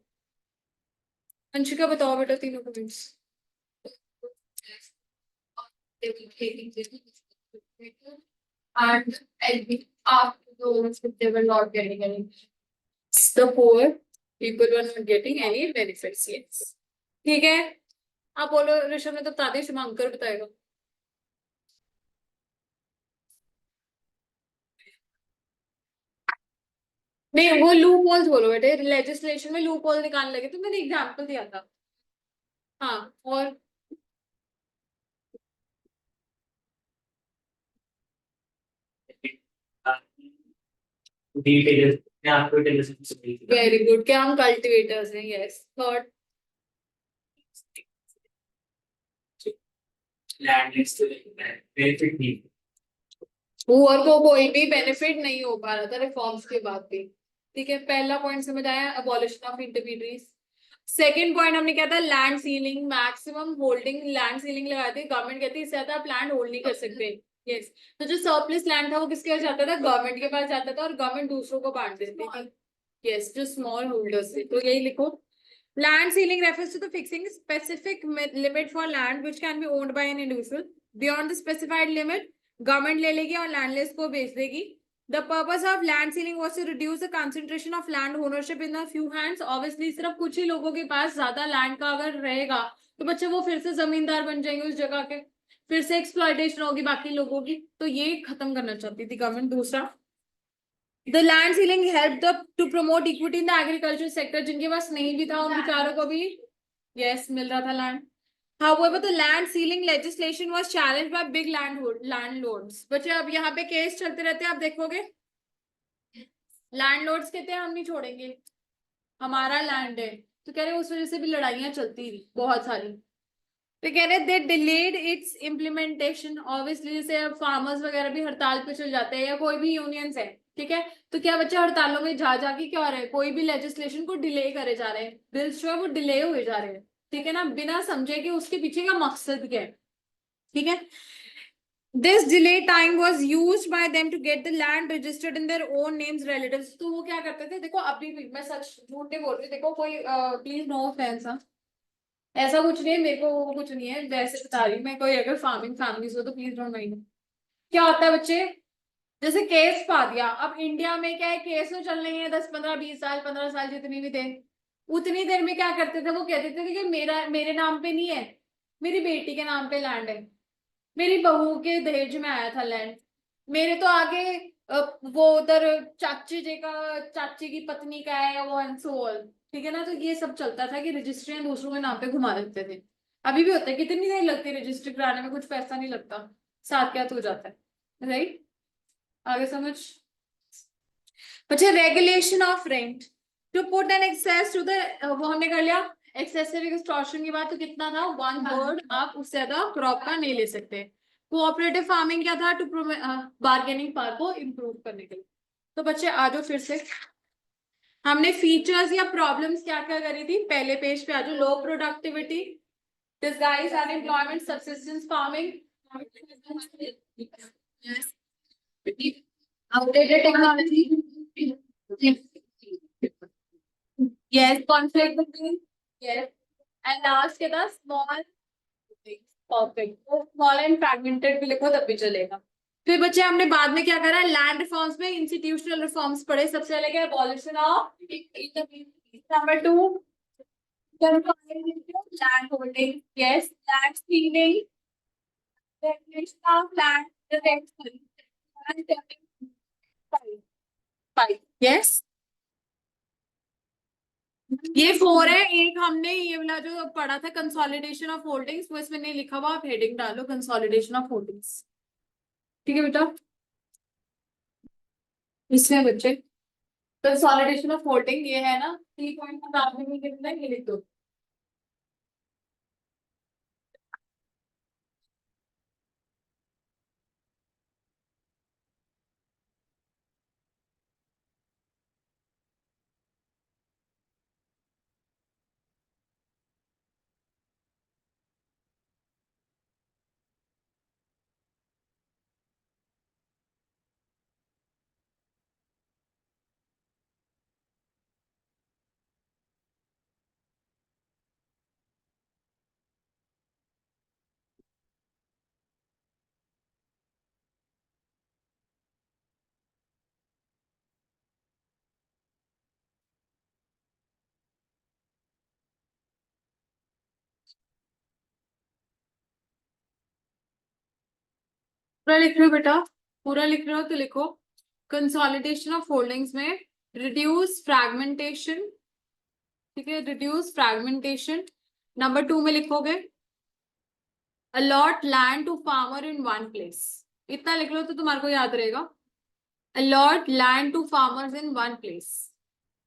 अंशिका बताओ बेटा तीनों comments. And after those, they were not getting any. The poor people were not getting any benefits. Yes. ठीक है, आप बोलो ऋषभ ने तो बता दिया, शुभंकर बताएगा। नहीं वो लूप होल्स बोलो बेटे, लेजिस्लेशन में लूप होल निकालने लगे तो मैंने एग्जांपल दिया था। हाँ और वेरी गुड, क्या हम कल्टिवेटर्स हैं। यस थॉट पुअर को कोई भी बेनिफिट नहीं हो पा रहा था रिफॉर्म्स के बाद भी। ठीक है, पहला पॉइंट समझ आया, abolition of intermediate. Second point हमने क्या था, land ceiling, maximum holding, land ceiling लगाती है गवर्नमेंट, कहती है इससे ज्यादा आप लैंड होल्ड नहीं कर सकते। यस, तो जो सरप्लस लैंड था वो किसके पास जाता था, गवर्नमेंट के पास जाता था, और गवर्नमेंट दूसरों को बांट देती थी। यस, जो स्मॉल होल्डर्स थे, तो यही लिखो। Land ceiling refers to the fixing specific limit for land which can be owned by an individual. Beyond the specified limit, government ले लेगी और landless को बेच देगी. The purpose of land ceiling was to reduce the concentration of land ownership in a few hands. Obviously, सिर्फ कुछ ही लोगों के पास ज्यादा land का अगर रहेगा तो बच्चे वो फिर से जमींदार बन जाएंगे उस जगह के, फिर से एक्सप्लॉयटेशन होगी बाकी लोगों की, तो ये खत्म करना चाहती थी गवर्नमेंट। दूसरा, the land ceiling help the two promote equity in the agriculture sector, जिनके पास नहीं भी था उन बेचारों को भी यस मिल रहा था land. However, the land ceiling legislation was challenged by big landlords. बच्चे अब यहाँ पे केस चलते रहते हैं, आप देखोगे लैंडलॉर्ड्स कहते हैं हम नहीं छोड़ेंगे, हमारा लैंड है, तो कह रहे उस वजह से भी लड़ाइयां चलती रही बहुत सारी। तो कह रहे दे डिलेड इट्स इम्प्लीमेंटेशन, ऑब्वियसली जैसे अब फार्मर्स वगैरह भी हड़ताल पे चल जाते हैं या कोई भी यूनियंस है, ठीक है, तो क्या बच्चे हड़तालों में जा जाके क्या हो रहे हैं, कोई भी लेजिस्लेशन को डिले करे जा रहे हैं, बिल्स जो है वो डिले हुए जा रहे हैं, ठीक है ना, बिना समझे कि उसके पीछे का मकसद क्या है। ठीक है, this delay time was use by them to get the land registered in their own names relatives. तो वो क्या करते थे, देखो अभी भी मैं सच झूठ नहीं बोल रही, देखो कोई प्लीज नो ऑफेंस, ऐसा कुछ नहीं है, मेरे को कुछ नहीं है, वैसे बता रही हूँ मैं, कोई अगर फार्मिंग फैमिलीज हो तो प्लीज डोंट माइंड। क्या होता है बच्चे, जैसे केस पा दिया, अब इंडिया में क्या है, केस तो चल रही है 10 15 20 साल 15 साल जितनी भी देर, उतनी देर में क्या करते थे, वो कहते थे कि मेरा मेरे नाम पे नहीं है, मेरी बेटी के नाम पे लैंड है, मेरी बहू के दहेज में आया था लैंड, मेरे तो आगे वो उधर चाची जी का, चाची की पत्नी का है वो एंड सो ऑल। ठीक है ना, तो ये सब चलता था कि रजिस्ट्रियां दूसरों के नाम पे घुमा देते थे। अभी भी होता है, कितनी देर लगती है रजिस्ट्री कराने में, कुछ पैसा नहीं लगता, साथ क्या हो जाता है, राइट। आगे समझ। अच्छा, regulation of rent to put an access to the, वो हमने कर लिया। एक्सेसिव एक्सटॉर्शन की बात तो कितना था, 1/3, आप उससे ज्यादा क्रॉप का नहीं ले सकते। कोऑपरेटिव फार्मिंग क्या था, टू बार्गेनिंग पावर को इम्प्रूव करने के लिए। तो बच्चे आ जाओ फिर से, हमने फीचर्स या प्रॉब्लम्स क्या क्या करी थी, पहले पेज पे आ जाओ। लो productivity, disguise unemployment, subsistence farming, outdated technology, yes, conflict between, yes, and last के था small, perfect, तो small and fragmented भी लिखो तब भी चलेगा। फिर बच्चे हमने बाद में क्या करा, लैंड रिफॉर्म्स में इंस्टीट्यूशनल रिफॉर्म्स पढ़े, सबसे पहले क्या, abolition of, number 2 land holding, yes, land ceiling, regulation of land, the rent, five, yes, ये 4 है। एक हमने ये वाला जो पढ़ा था कंसोलिडेशन ऑफ होल्डिंग्स, वो इसमें नहीं लिखा हुआ, आप हेडिंग डालो कंसोलिडेशन ऑफ होल्डिंग्स। ठीक है बेटा, इसमें बच्चे कंसोलिडेशन ऑफ होल्डिंग ये है ना, 3 पॉइंट का आपने भी लिखना है, ये लिख दो। पूरा लिख रहे हो बेटा, पूरा लिख रहे हो तो लिखो। कंसोलिडेशन ऑफ होल्डिंग्स में रिड्यूस फ्रैगमेंटेशन, ठीक है, रिड्यूस फ्रैगमेंटेशन। नंबर 2 में लिखोगे allot land to farmer in one place. इतना लिख लो तो तुम्हारे को याद रहेगा। Allot land to farmers in one place.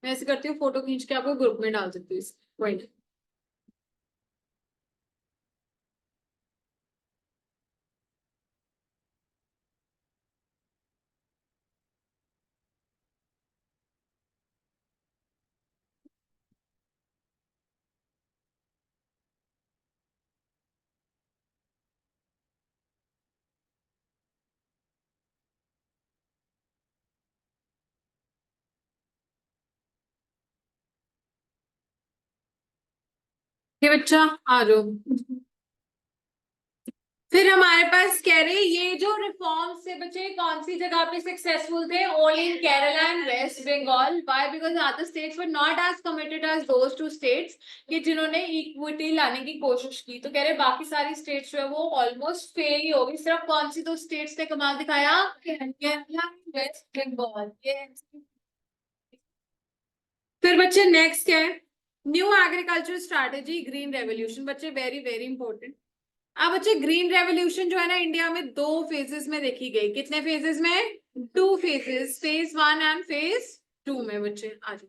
मैं ऐसे करती हूँ, फोटो खींच के आपको ग्रुप में डाल सकती हूँ कोई नहीं। ये बच्चा आ जाओ। फिर हमारे पास कह रहे ये जो रिफॉर्म्स थे बच्चे कौन सी जगह पे सक्सेसफुल थे? Only in Kerala and West Bengal. Why? Because other states were not as committed as those two states कि जिन्होंने इक्विटी लाने की कोशिश की। तो कह रहे बाकी सारी स्टेट्स जो है वो ऑलमोस्ट फेल ही हो गई। सिर्फ कौन सी दो स्टेट्स ने कमाल दिखाया? केरला, वेस्ट बंगाल। फिर बच्चे नेक्स्ट है new agriculture strategy green revolution. बच्चे वेरी वेरी इंपॉर्टेंट। अब बच्चे ग्रीन रेवोल्यूशन जो है ना इंडिया में 2 फेजेस में देखी गई। कितने फेजेस में? 2 फेजेस, फेज 1 एंड फेज 2 में। बच्चे आज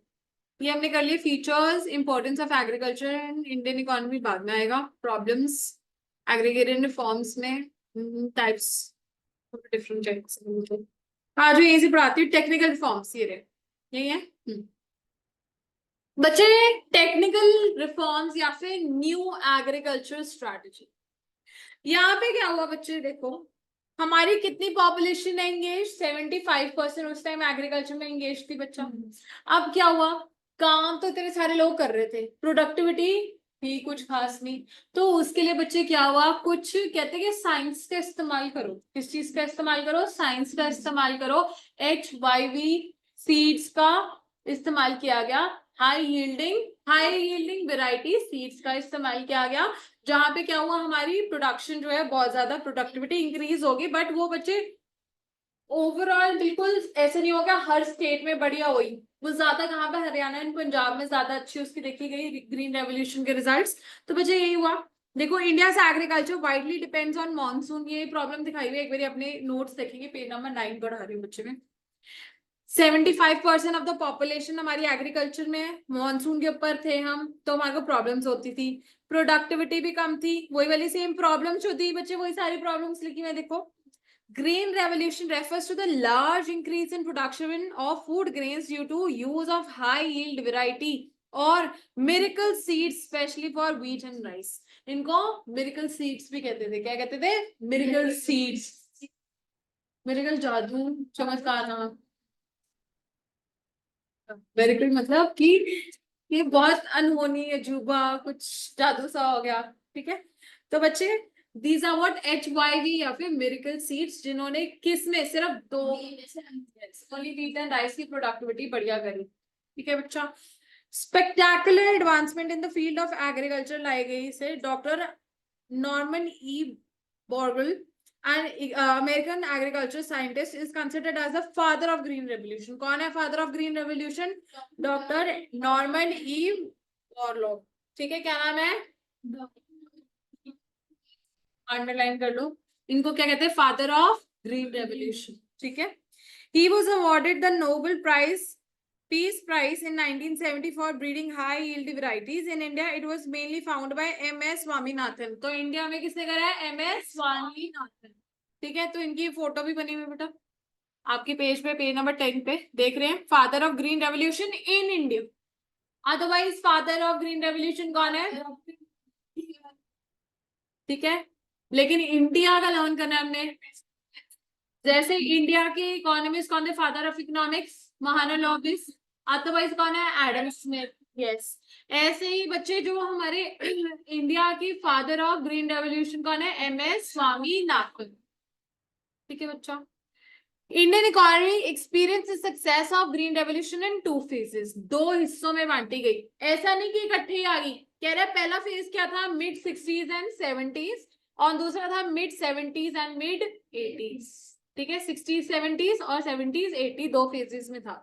ये हमने कर लिए features, importance of agriculture and Indian economy बाद में आएगा। प्रॉब्लम्स एग्रीगेटेड रिफॉर्म्स में टाइप्स डिफरेंट टाइप्स। आज ये से पढ़ाती हूँ टेक्निकल रिफॉर्म्स। ये रहे, यही है बच्चे टेक्निकल रिफॉर्म्स या फिर न्यू एग्रीकल्चर स्ट्रैटेजी। यहाँ पे क्या हुआ बच्चे देखो, हमारी कितनी पॉपुलेशन है एंगेज? 75% उस टाइम एग्रीकल्चर में एंगेज थी बच्चा। अब क्या हुआ, काम तो इतने सारे लोग कर रहे थे, प्रोडक्टिविटी भी कुछ खास नहीं। तो उसके लिए बच्चे क्या हुआ, कुछ कहते हैं कि साइंस का इस्तेमाल करो। किस चीज का इस्तेमाल करो? साइंस का इस्तेमाल करो। HYV सीड्स का इस्तेमाल किया गया। हाई यील्डिंग वेराइटी सीड्स का इस्तेमाल किया गया, जहां पे क्या हुआ, हमारी प्रोडक्शन जो है बहुत ज्यादा, प्रोडक्टिविटी इंक्रीज होगी। बट वो बच्चे ओवरऑल बिल्कुल ऐसे नहीं होगा हर स्टेट में बढ़िया हुई। वो ज्यादा कहाँ पे, हरियाणा एंड पंजाब में ज्यादा अच्छी उसकी देखी गई ग्रीन रेवोल्यूशन के रिजल्ट्स। तो बच्चे यही हुआ। देखो इंडिया से agriculture widely depends on monsoon. ये प्रॉब्लम दिखाई हुई है, एक बार अपने नोट्स देखेंगे, पेज नंबर 9 पढ़ा रही हूँ बच्चे में। 75% ऑफ द पॉपुलेशन हमारी एग्रीकल्चर में है, मानसून के ऊपर थे हम, तो हमारे को प्रॉब्लम्स होती थी, प्रोडक्टिविटी भी कम थी। वही वाली सेम प्रॉब्लम्स जो थी बच्चे, वही सारी प्रॉब्लम्स लिखी मैं देखो। Green revolution refers to the large increase in production of food grains due to use of high yield variety और miracle seeds specially for wheat and rice। इनको miracle seeds भी कहते थे। क्या कहते थे? miracle seeds। miracle जादू, चमत्कार। हाँ, मेरिकल मतलब कि ये बहुत अनहोनी अजूबा कुछ जादू सा हो गया। ठीक है, तो बच्चे दीज आर व्हाट HYV या फिर मिरेकल सीड्स, जिन्होंने किस में सिर्फ 2 ओनली व्हीट एंड राइस की प्रोडक्टिविटी बढ़िया करी। ठीक है बच्चा, spectacular advancement in the field of agriculture लाई गई से doctor Norman E Borlaug, an American agriculture scientist, is considered as the father of green revolution। कौन है father of green revolution? Doctor Norman E Borlaug. ठीक है, क्या नाम है? अंडरलाइन कर लो। इनको क्या कहते हैं? Father of green revolution. ठीक है, he was awarded the Nobel Prize Peace Prize in 1970 for breeding high yield varieties in India। It was mainly found by MS Swaminathan. तो इंडिया में किसने करा है? MS स्वामीनाथन। ठीक है, तो इनकी फोटो भी बनी हुई बेटा आपके पेज पे, पेज नंबर 10 पे देख रहे हैं। Father of green revolution in India. Otherwise father of green revolution कौन है? ठीक है, लेकिन इंडिया का लर्न करना है हमने। जैसे इंडिया के इकोनॉमिस्ट कौन थे? Father of economics Mahalanobis. Otherwise कौन है? Adam Smith. यस, ऐसे ही बच्चे जो हमारे इंडिया की फादर ऑफ ग्रीन रेवोल्यूशन कौन है? MS स्वामीनाथन। ठीक है बच्चा, Indian economy experience the success of green revolution in 2 phases. 2 हिस्सों में बांटी गई, ऐसा नहीं कि इकट्ठे ही आ गई। कह रहा है पहला फेज क्या था? मिड 60s एंड 70s, और दूसरा था mid 70s and mid 80s, ठीक है, 60s 70s और 70s 80 दो फेजेस में था.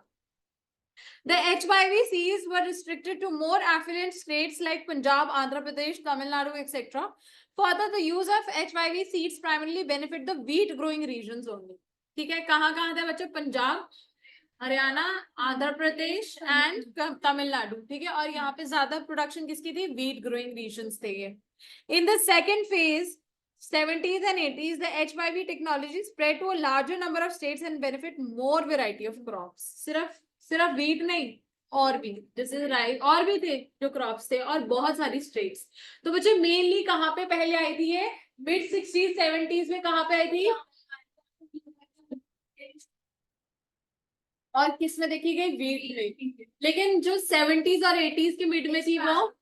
The HYV were restricted to more affluent states like Punjab, Andhra Pradesh, Tamil Nadu, etc. Further, the use of HYV seeds primarily benefit the wheat growing regions only. ठीक है, कहाँ कहाँ थे बच्चों? पंजाब, हरियाणा, आंध्र प्रदेश एंड तमिलनाडु, ठीक है, और यहाँ पे ज्यादा प्रोडक्शन किसकी थी? व्हीट ग्रोइंग रीजन्स थे ये. In the second phase 70s and 80s, the HYV technology spread to a larger number of states and benefit more variety of crops. सिर्फ व्हीट नहीं, और भी जैसे राइस और भी थे जो क्रॉप्स थे, और बहुत सारी स्टेट्स. तो बच्चे मेनली कहाँ पे पहले आई थी ये? मिड 60s 70s में कहाँ पे आई थी? और किस में देखी गई? व्हीट में. लेकिन जो 70s और 80s के मिड में थी वो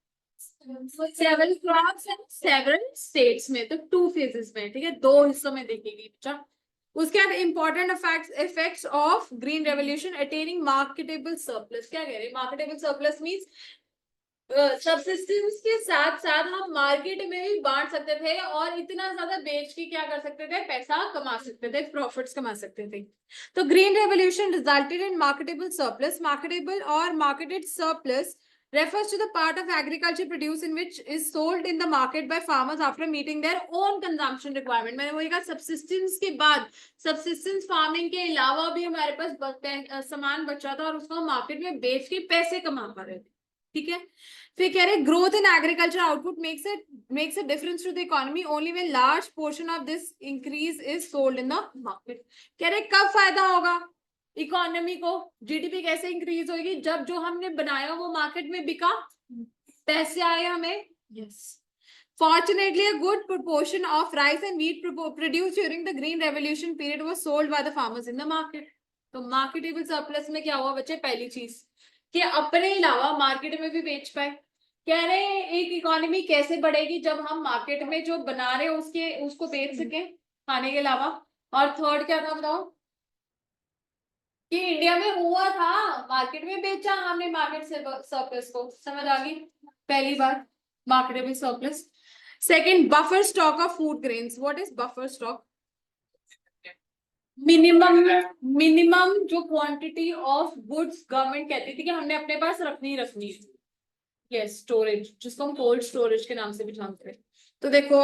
seven crops and seven states में, तो टू फेजेस में, ठीक है, दो हिस्सों में देखेगी बच्चा. उसके बाद important effects of green revolution, attaining marketable surplus. क्या कह रहे हैं? मार्केटेबल सरप्लस मींस सबसिस्टेंस के साथ साथ हम मार्केट में भी बांट सकते थे और इतना ज्यादा बेच के क्या कर सकते थे? पैसा कमा सकते थे, प्रॉफिट्स कमा सकते थे. तो green revolution resulted in marketable surplus. Marketable और marketed surplus refers to the part of agriculture produce in which is sold in the market by farmers after meeting their own consumption requirement. मैंने वही कहा, सबसिस्टेंस के बाद, सबसिस्टेंस फार्मिंग के अलावा भी हमारे पास सामान बचा था और उसको मार्केट में बेच के पैसे कमा पा रहे थे, ठीक है. फिर कह रहे growth in agriculture output makes a difference to the economy only when large portion of this increase is sold in the market. कह रहे कब फायदा होगा इकोनॉमी को? जीडीपी कैसे इंक्रीज होगी? जब जो हमने बनाया वो मार्केट में बिका, पैसे आए हमें. Yes. Fortunately, a good proportion of rice and wheat produced during the Green Revolution period was sold by the farmers in the market. तो मार्केटेबल सरप्लस में क्या हुआ बच्चे? पहली चीज कि अपने अलावा मार्केट में भी बेच पाए. कह रहे हैं एक इकोनॉमी कैसे बढ़ेगी? जब हम मार्केट में जो बना रहे हैं उसको बेच सके खाने के अलावा. और थर्ड क्या था बताओ? कि इंडिया में हुआ था, मार्केट में बेचा हमने मार्केट सरप्लस को. समझ आ गई? पहली बार marketable surplus. Second, buffer stock of food grains. What is buffer stock? Minimum जो क्वांटिटी ऑफ गुड्स गवर्नमेंट कहती थी कि हमने अपने पास रखनी. यस, स्टोरेज, जिसको हम कोल्ड स्टोरेज के नाम से भी जानते हैं. तो देखो,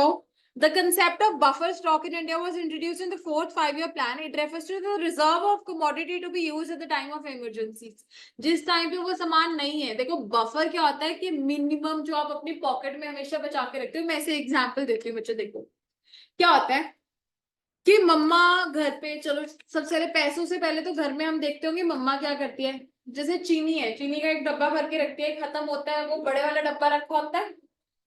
the concept of buffer stock in India was introduced in the fourth five-year plan. It refers to the reserve of commodity to be used at the time of emergencies. जिस टाइम पे वो सामान नहीं है. देखो बफर क्या होता है कि मिनिमम जो आप अपनी पॉकेट में हमेशा बचा के रखते हो. मैं ऐसे एग्जांपल देती हूँ बच्चे. देखो क्या होता है कि मम्मा घर पे, चलो सबसे पहले पैसों से पहले तो घर में हम देखते होंगे मम्मा क्या करती है. जैसे चीनी है, चीनी का एक डब्बा भर के रखती है, खत्म होता है, वो बड़े वाला डब्बा रखा होता है.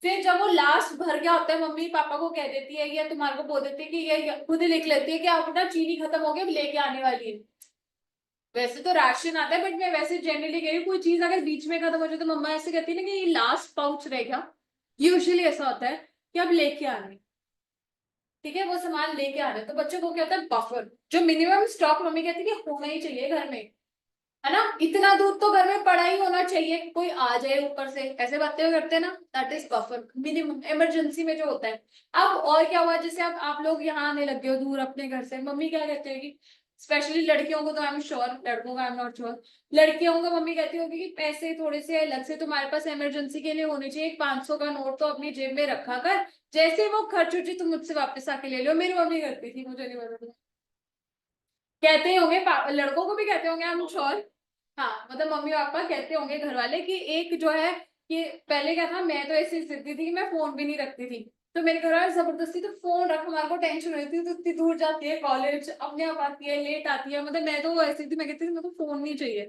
फिर जब वो लास्ट भर गया होता है, मम्मी पापा को कह देती है या तुम्हारे को बोल देती है कि ये खुद ही लिख लेती है कि आप ना चीनी खत्म हो गई, लेके आने वाली है. वैसे तो राशन आता है, बट मैं वैसे जनरली कह रही हूँ कोई चीज अगर बीच में खत्म हो जाए तो मम्मा ऐसे कहती है ना कि ये लास्ट पाउच रह गया. यूजुअली ऐसा होता है कि अब लेके आ रहे, ठीक है, वो सामान लेके आ रहे. तो बच्चों को क्या होता है? बफर. जो मिनिमम स्टॉक मम्मी कहती है कि होना ही चाहिए घर में, है ना, इतना दूध तो घर में पड़ा ही होना चाहिए, कोई आ जाए ऊपर से, ऐसे बातें करते हैं ना. That is buffer, minimum emergency में जो होता है. अब और क्या हुआ, जैसे अब आप लोग यहाँ आने लगे हो दूर अपने घर से, मम्मी क्या कहती होगी? स्पेशली लड़कियों को तो आई एम श्योर, लड़कों का आई एम नॉट श्योर. लड़कियों को मम्मी कहती होगी कि पैसे थोड़े से अलग से तुम्हारे पास इमरजेंसी के लिए होने चाहिए. 500 का नोट तो अपनी जेब में रखा कर, जैसे वो खर्च हो तुम मुझसे वापस आके ले लो. मेरी मम्मी करती थी, मुझे नहीं पता. कहते होंगे लड़कों को भी कहते होंगे, आई एम श्योर. हाँ, मतलब मम्मी पापा कहते होंगे घर वाले कि एक जो है कि पहले क्या था, मैं तो ऐसी जिद्दी थी कि मैं फोन भी नहीं रखती थी. तो मेरे घर वाले जबरदस्ती तो फोन रख, हमारे को टेंशन होती थी तो इतनी दूर जाती है कॉलेज, अपने आप आती है, लेट आती है. मतलब मैं तो ऐसी थी, मैं कहती थी मेरे को फोन नहीं चाहिए.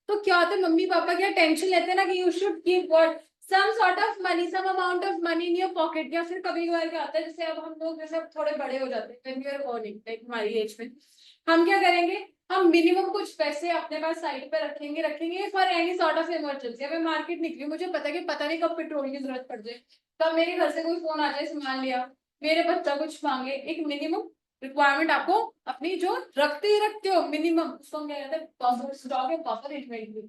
तो क्या होता है, मम्मी पापा क्या टेंशन लेते हैं ना कि you should keep what some sort of money, some amount of money in your pocket. या फिर कभी कभार क्या होता है, जैसे अब हम लोग जैसे अब थोड़े बड़े हो जाते हैं, when we are earning, like हमारी एज में, हम क्या करेंगे, हम मिनिमम कुछ पैसे अपने पास साइड पे रखेंगे for any sort of emergency. अब मैं मार्केट निकली, मुझे पता है कि पता नहीं कब पेट्रोल की जरूरत पड़ जाए, कब मेरे घर से कोई फोन आ जाए, सामान लिया, मेरे बच्चा कुछ मांगे. एक मिनिमम रिक्वायरमेंट आपको अपनी जो रखते ही रखते हो मिनिमम, उसको हम क्या कहते हैं? बफर स्टॉक है, बफर इन्वेंटरी.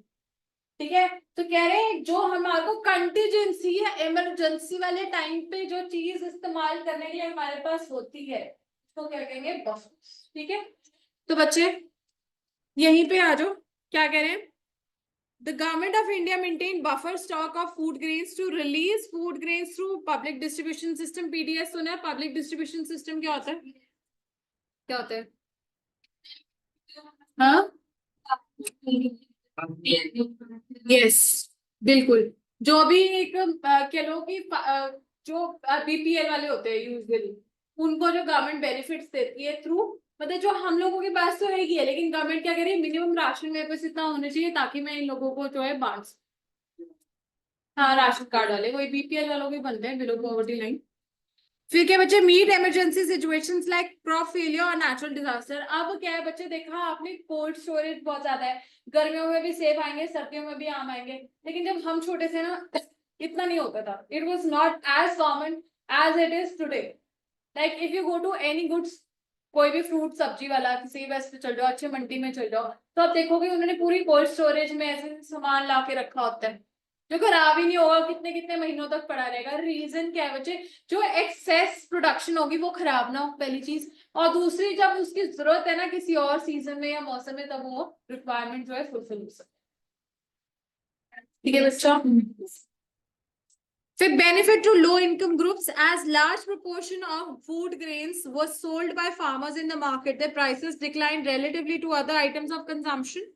ठीक है। तो कह रहे हैं जो हमारे को कंटीजेंसी या इमरजेंसी वाले टाइम पे जो चीज इस्तेमाल करने के लिए हमारे पास होती है तो क्या कहेंगे, बफर्स। ठीक है। तो बच्चे यहीं पे आ जाओ, क्या कह रहे हैं, The government of India maintain buffer stock of food grains to release food grains through public distribution system, PDS सुना है? Public distribution system क्या होता है? क्या होता है? हाँ, यस, बिल्कुल। जो भी एक कह लो कि जो बीपीएल वाले होते हैं यूजुअली, उनको जो गवर्नमेंट बेनिफिट्स देती है थ्रू, मतलब जो हम लोगों के पास तो है ही है, लेकिन गवर्नमेंट क्या करे, मिनिमम राशन मेरे पास इतना होना चाहिए ताकि मैं इन लोगों को जो है बांट सकूं। हाँ, राशन कार्ड वाले वही बीपीएल वालों के बनते हैं, बिलो पॉवर्टी लाइन। फिर क्या बच्चे, meet emergency situations like crop failure और नेचुरल डिजास्टर। अब क्या है बच्चे, देखा आपने कोल्ड स्टोरेज बहुत ज्यादा है, गर्मियों में भी सेब आएंगे, सर्दियों में भी आम आएंगे, लेकिन जब हम छोटे थे ना इतना नहीं होता था, it was not as common as it is today. Like if you go to any goods, कोई भी फ्रूट सब्जी वाला किसी वैसे चल जाओ, अच्छे मंडी में चल जाओ, तो आप देखोगे उन्होंने पूरी कोल्ड स्टोरेज में ऐसे सामान ला के रखा होता है जो खराब ही नहीं होगा, कितने कितने महीनों तक पड़ा रहेगा। रीजन क्या है बच्चे, जो एक्सेस प्रोडक्शन होगी वो खराब ना हो, पहली चीज, और दूसरी जब उसकी जरूरत है ना किसी और सीजन में या मौसम में, तब वो रिक्वायरमेंट जो है फुलफिल हो सके। ठीक है बच्चा। फिर benefit to low income groups, as large proportion of food grains was sold by farmers in the market, their prices declined relatively to other items of consumption.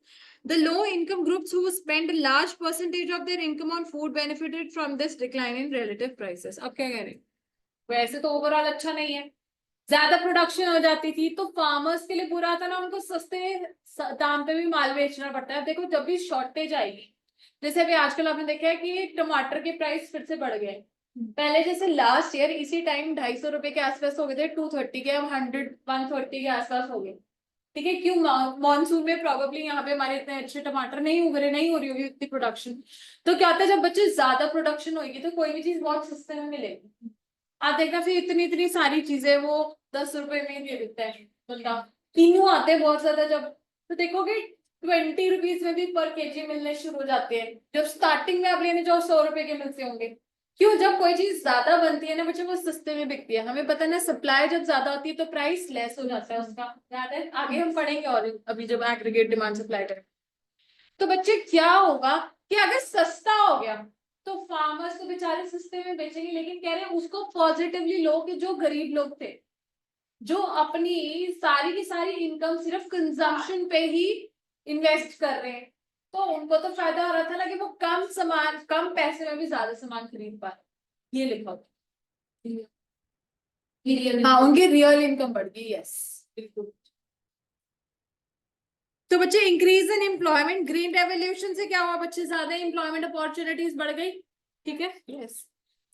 The low income groups who spend a large percentage of their income on food benefited from this decline in relative prices. अब क्या कह रहे हैं, वैसे तो ओवरऑल अच्छा नहीं है, ज्यादा प्रोडक्शन हो जाती थी तो फार्मर्स के लिए बुरा था ना, उनको सस्ते दाम पे भी माल बेचना पड़ता है। देखो जब भी शॉर्टेज आएगी, जैसे अभी आजकल आपने देखा है कि टमाटर के प्राइस फिर से बढ़ गए। पहले जैसे लास्ट ईयर इसी टाइम 250 रुपए के आसपास हो गए थे, 230 के, अब 130 के आसपास हो गए। ठीक है, क्यों, मॉनसून में प्रॉबेबली यहाँ पे हमारे इतने अच्छे टमाटर नहीं उग रहे, नहीं हो रही होगी इतनी प्रोडक्शन। तो क्या होता है, जब बच्चे ज्यादा प्रोडक्शन होगी तो कोई भी चीज बहुत सस्ते में मिलेगी। आप देखना फिर इतनी इतनी सारी चीजें वो 10 रुपए में दे देता है बंदा, तीनों आते हैं बहुत ज्यादा जब, तो देखोगे 20 रुपीज में भी पर केजी मिलने शुरू हो जाते हैं, जब स्टार्टिंग में आप लेने जाओ 100 रुपए के मिलते होंगे। क्यों, जब कोई चीज ज्यादा बनती है ना बच्चे, वो सस्ते में बिकती है। हमें पता है ना, सप्लाई जब ज्यादा होती है तो प्राइस लेस हो जाता है उसका, याद है, आगे हम पढ़ेंगे और अभी जब एग्रीगेट डिमांड सप्लाई करें। तो बच्चे क्या होगा कि अगर सस्ता हो गया तो फार्मर्स तो बेचारे सस्ते में बेचेंगे, लेकिन कह रहे हैं उसको पॉजिटिवली लो कि जो गरीब लोग थे, जो अपनी सारी की सारी इनकम सिर्फ कंजम्पशन पे ही इन्वेस्ट कर रहे हैं, तो उनको तो फायदा हो रहा था ना कि वो कम सामान कम पैसे में भी ज्यादा सामान खरीद पा रहे। ये लिखा होता है। हाँ, उनकी रियल इनकम बढ़ गई, यस, बिल्कुल। तो बच्चे increase in employment, green revolution से क्या हुआ बच्चे, ज्यादा एम्प्लॉयमेंट अपॉर्चुनिटीज बढ़ गई। ठीक है, yes.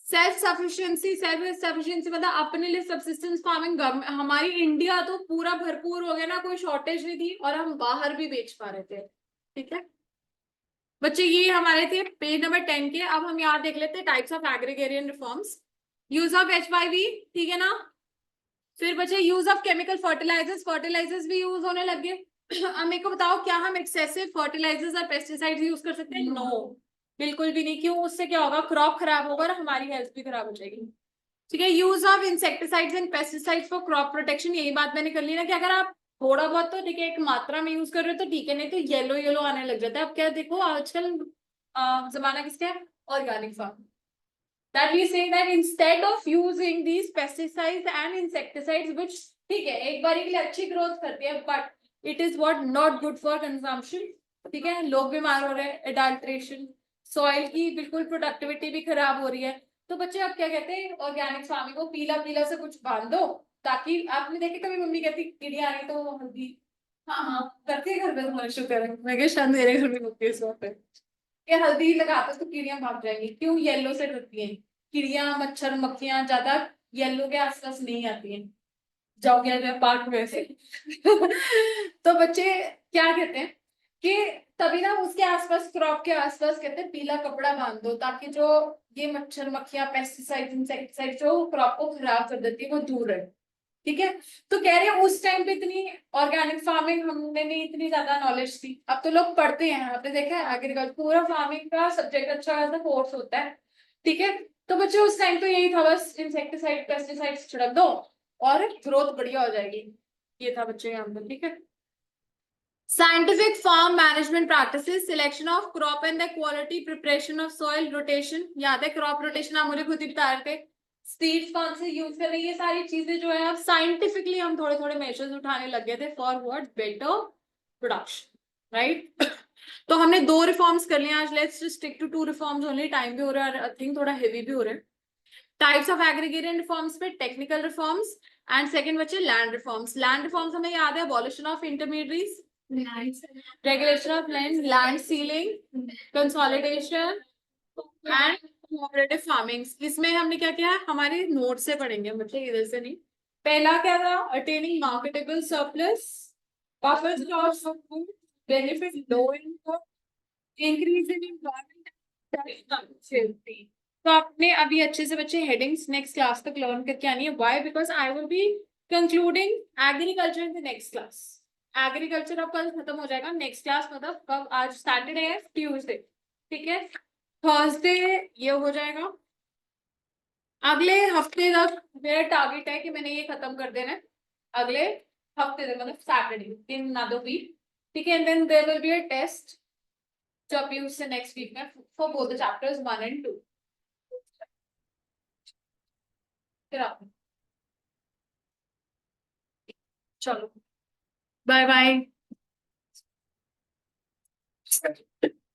Self sufficiency, self sufficiency मतलब अपने लिए सब्सिस्टेंस फार्मिंग, हमारी इंडिया तो पूरा भरपूर हो गया ना, कोई शॉर्टेज नहीं थी और हम बाहर भी बेच पा रहे थे। ठीक है बच्चे, ये हमारे थे पेज नंबर 10 के। अब हम यहाँ देख लेते हैं types of agrarian reforms. Use of HYV, ठीक है ना। फिर बच्चे use of chemical fertilisers, fertilisers भी यूज होने लगे। अब मेरे को बताओ, क्या हम एक्सेसिव फर्टिलाइजर्स और पेस्टिसाइड्स यूज कर सकते हैं? नो, बिल्कुल भी नहीं। क्यों, उससे क्या होगा, क्रॉप खराब होगा और हमारी हेल्थ भी खराब हो जाएगी। ठीक है, use of insecticides and pesticides for crop protection, यही बात मैंने कर ली ना कि अगर आप थोड़ा बहुत तो ठीक है एक मात्रा में यूज कर रहे हो तो ठीक है, नहीं तो येलो येलो आने लग जाता है। अब क्या देखो आजकल जमाना किसका है, organic farm, that we say that instead of using these pesticides and insecticides which ठीक है एक बार के लिए अच्छी ग्रोथ करती है but it is what not good for consumption. ठीक है, लोग बीमार हो रहे हैं, एडल्ट्रेशन, सॉइल की बिल्कुल प्रोडक्टिविटी भी खराब हो रही है। तो बच्चे आप क्या कहते हैं, ऑर्गेनिक फार्मिंग को पीला पीला से कुछ बांध दो, ताकि आपने देखे कभी मम्मी कहती कीड़ी आ रही तो हल्दी, हाँ हाँ करती है घर पे, तुम्हारे शुक्र है, मैं क्या शायद मेरे घर में होती है इस वक्त, ये हल्दी लगाते तो कीड़ियां भाग जाएंगी। क्यों, येलो से डरती हैं चिड़िया, मच्छर मक्खियां ज्यादा येलो के आसपास नहीं आती हैं। जाओ गया पार्क में से तो बच्चे क्या कहते हैं कि तभी ना उसके आसपास, क्रॉप के आसपास कहते हैं पीला कपड़ा बांध दो, ताकि जो ये मच्छर मक्खियां, पेस्टिसाइड, इंसेक्टिसाइड जो क्रॉप को खराब कर देती है वो दूर रहे। ठीक है। तो कह रहे हैं उस टाइम पे इतनी ऑर्गेनिक फार्मिंग हमने नहीं, इतनी ज्यादा नॉलेज थी। अब तो लोग पढ़ते हैं, आपने देखा है एग्रीकल्चर पूरा फार्मिंग का सब्जेक्ट अच्छा खासा कोर्स होता है। ठीक है। तो बच्चे उस टाइम तो यही था, बस इंसेक्टिसाइड पेस्टिसाइड्स छिड़क दो और ग्रोथ बढ़िया हो जाएगी। ये था बच्चे यहाँ पर। ठीक है। Scientific farm management practices, selection of crop and the quality, preparation of soil, rotation. याद है क्रॉप रोटेशन आप मुझे खुद ही बता रहे थे। सीड्स कौन से यूज कर रहे हैं, ये सारी चीजें जो है अब साइंटिफिकली हम थोड़े थोड़े मेजर्स उठाने लग गए थे for what, better production, right. तो हमने 2 रिफॉर्म्स कर लिए आज। Let's stick to 2 reforms only, time भी हो रहा है, आई थिंक थोड़ा हेवी भी हो रहा है। टाइप्स ऑफ एग्रीगेटेड रिफॉर्म्स पे टेक्निकल रिफॉर्म्स एंड सेकंड बच्चे लैंड रिफॉर्म्स। लैंड रिफॉर्म्स हमें याद है, abolition of intermediaries, regulation of land, land sealing, consolidation and cooperative farming। इसमें हमने क्या किया, हमारे नोट से पढ़ेंगे बच्चे, इधर से नहीं। पहला क्या था, attaining marketable surplus, buffer stocks of food, benefit low income, increase in employment safety। तो आपने अभी अच्छे से बच्चे हेडिंग्स नेक्स्ट क्लास तक लर्न करके आनी है। Why? Because I will be concluding agriculture in the next class. Agriculture अब कल खत्म हो जाएगा, नेक्स्ट क्लास मतलब कब, आज सैटरडे है, ट्यूसडे, ठीक है, थर्सडे ये हो जाएगा। अगले हफ्ते तक मेरा टारगेट है कि मैंने ये खत्म कर देना है, अगले हफ्ते तक, मतलब सैटरडे, इन ना दो वीक। ठीक है। And then there will be a test जो अभी उससे नेक्स्ट वीक में for both the chapters 1 and 2। फिर आप, चलो बाय बाय।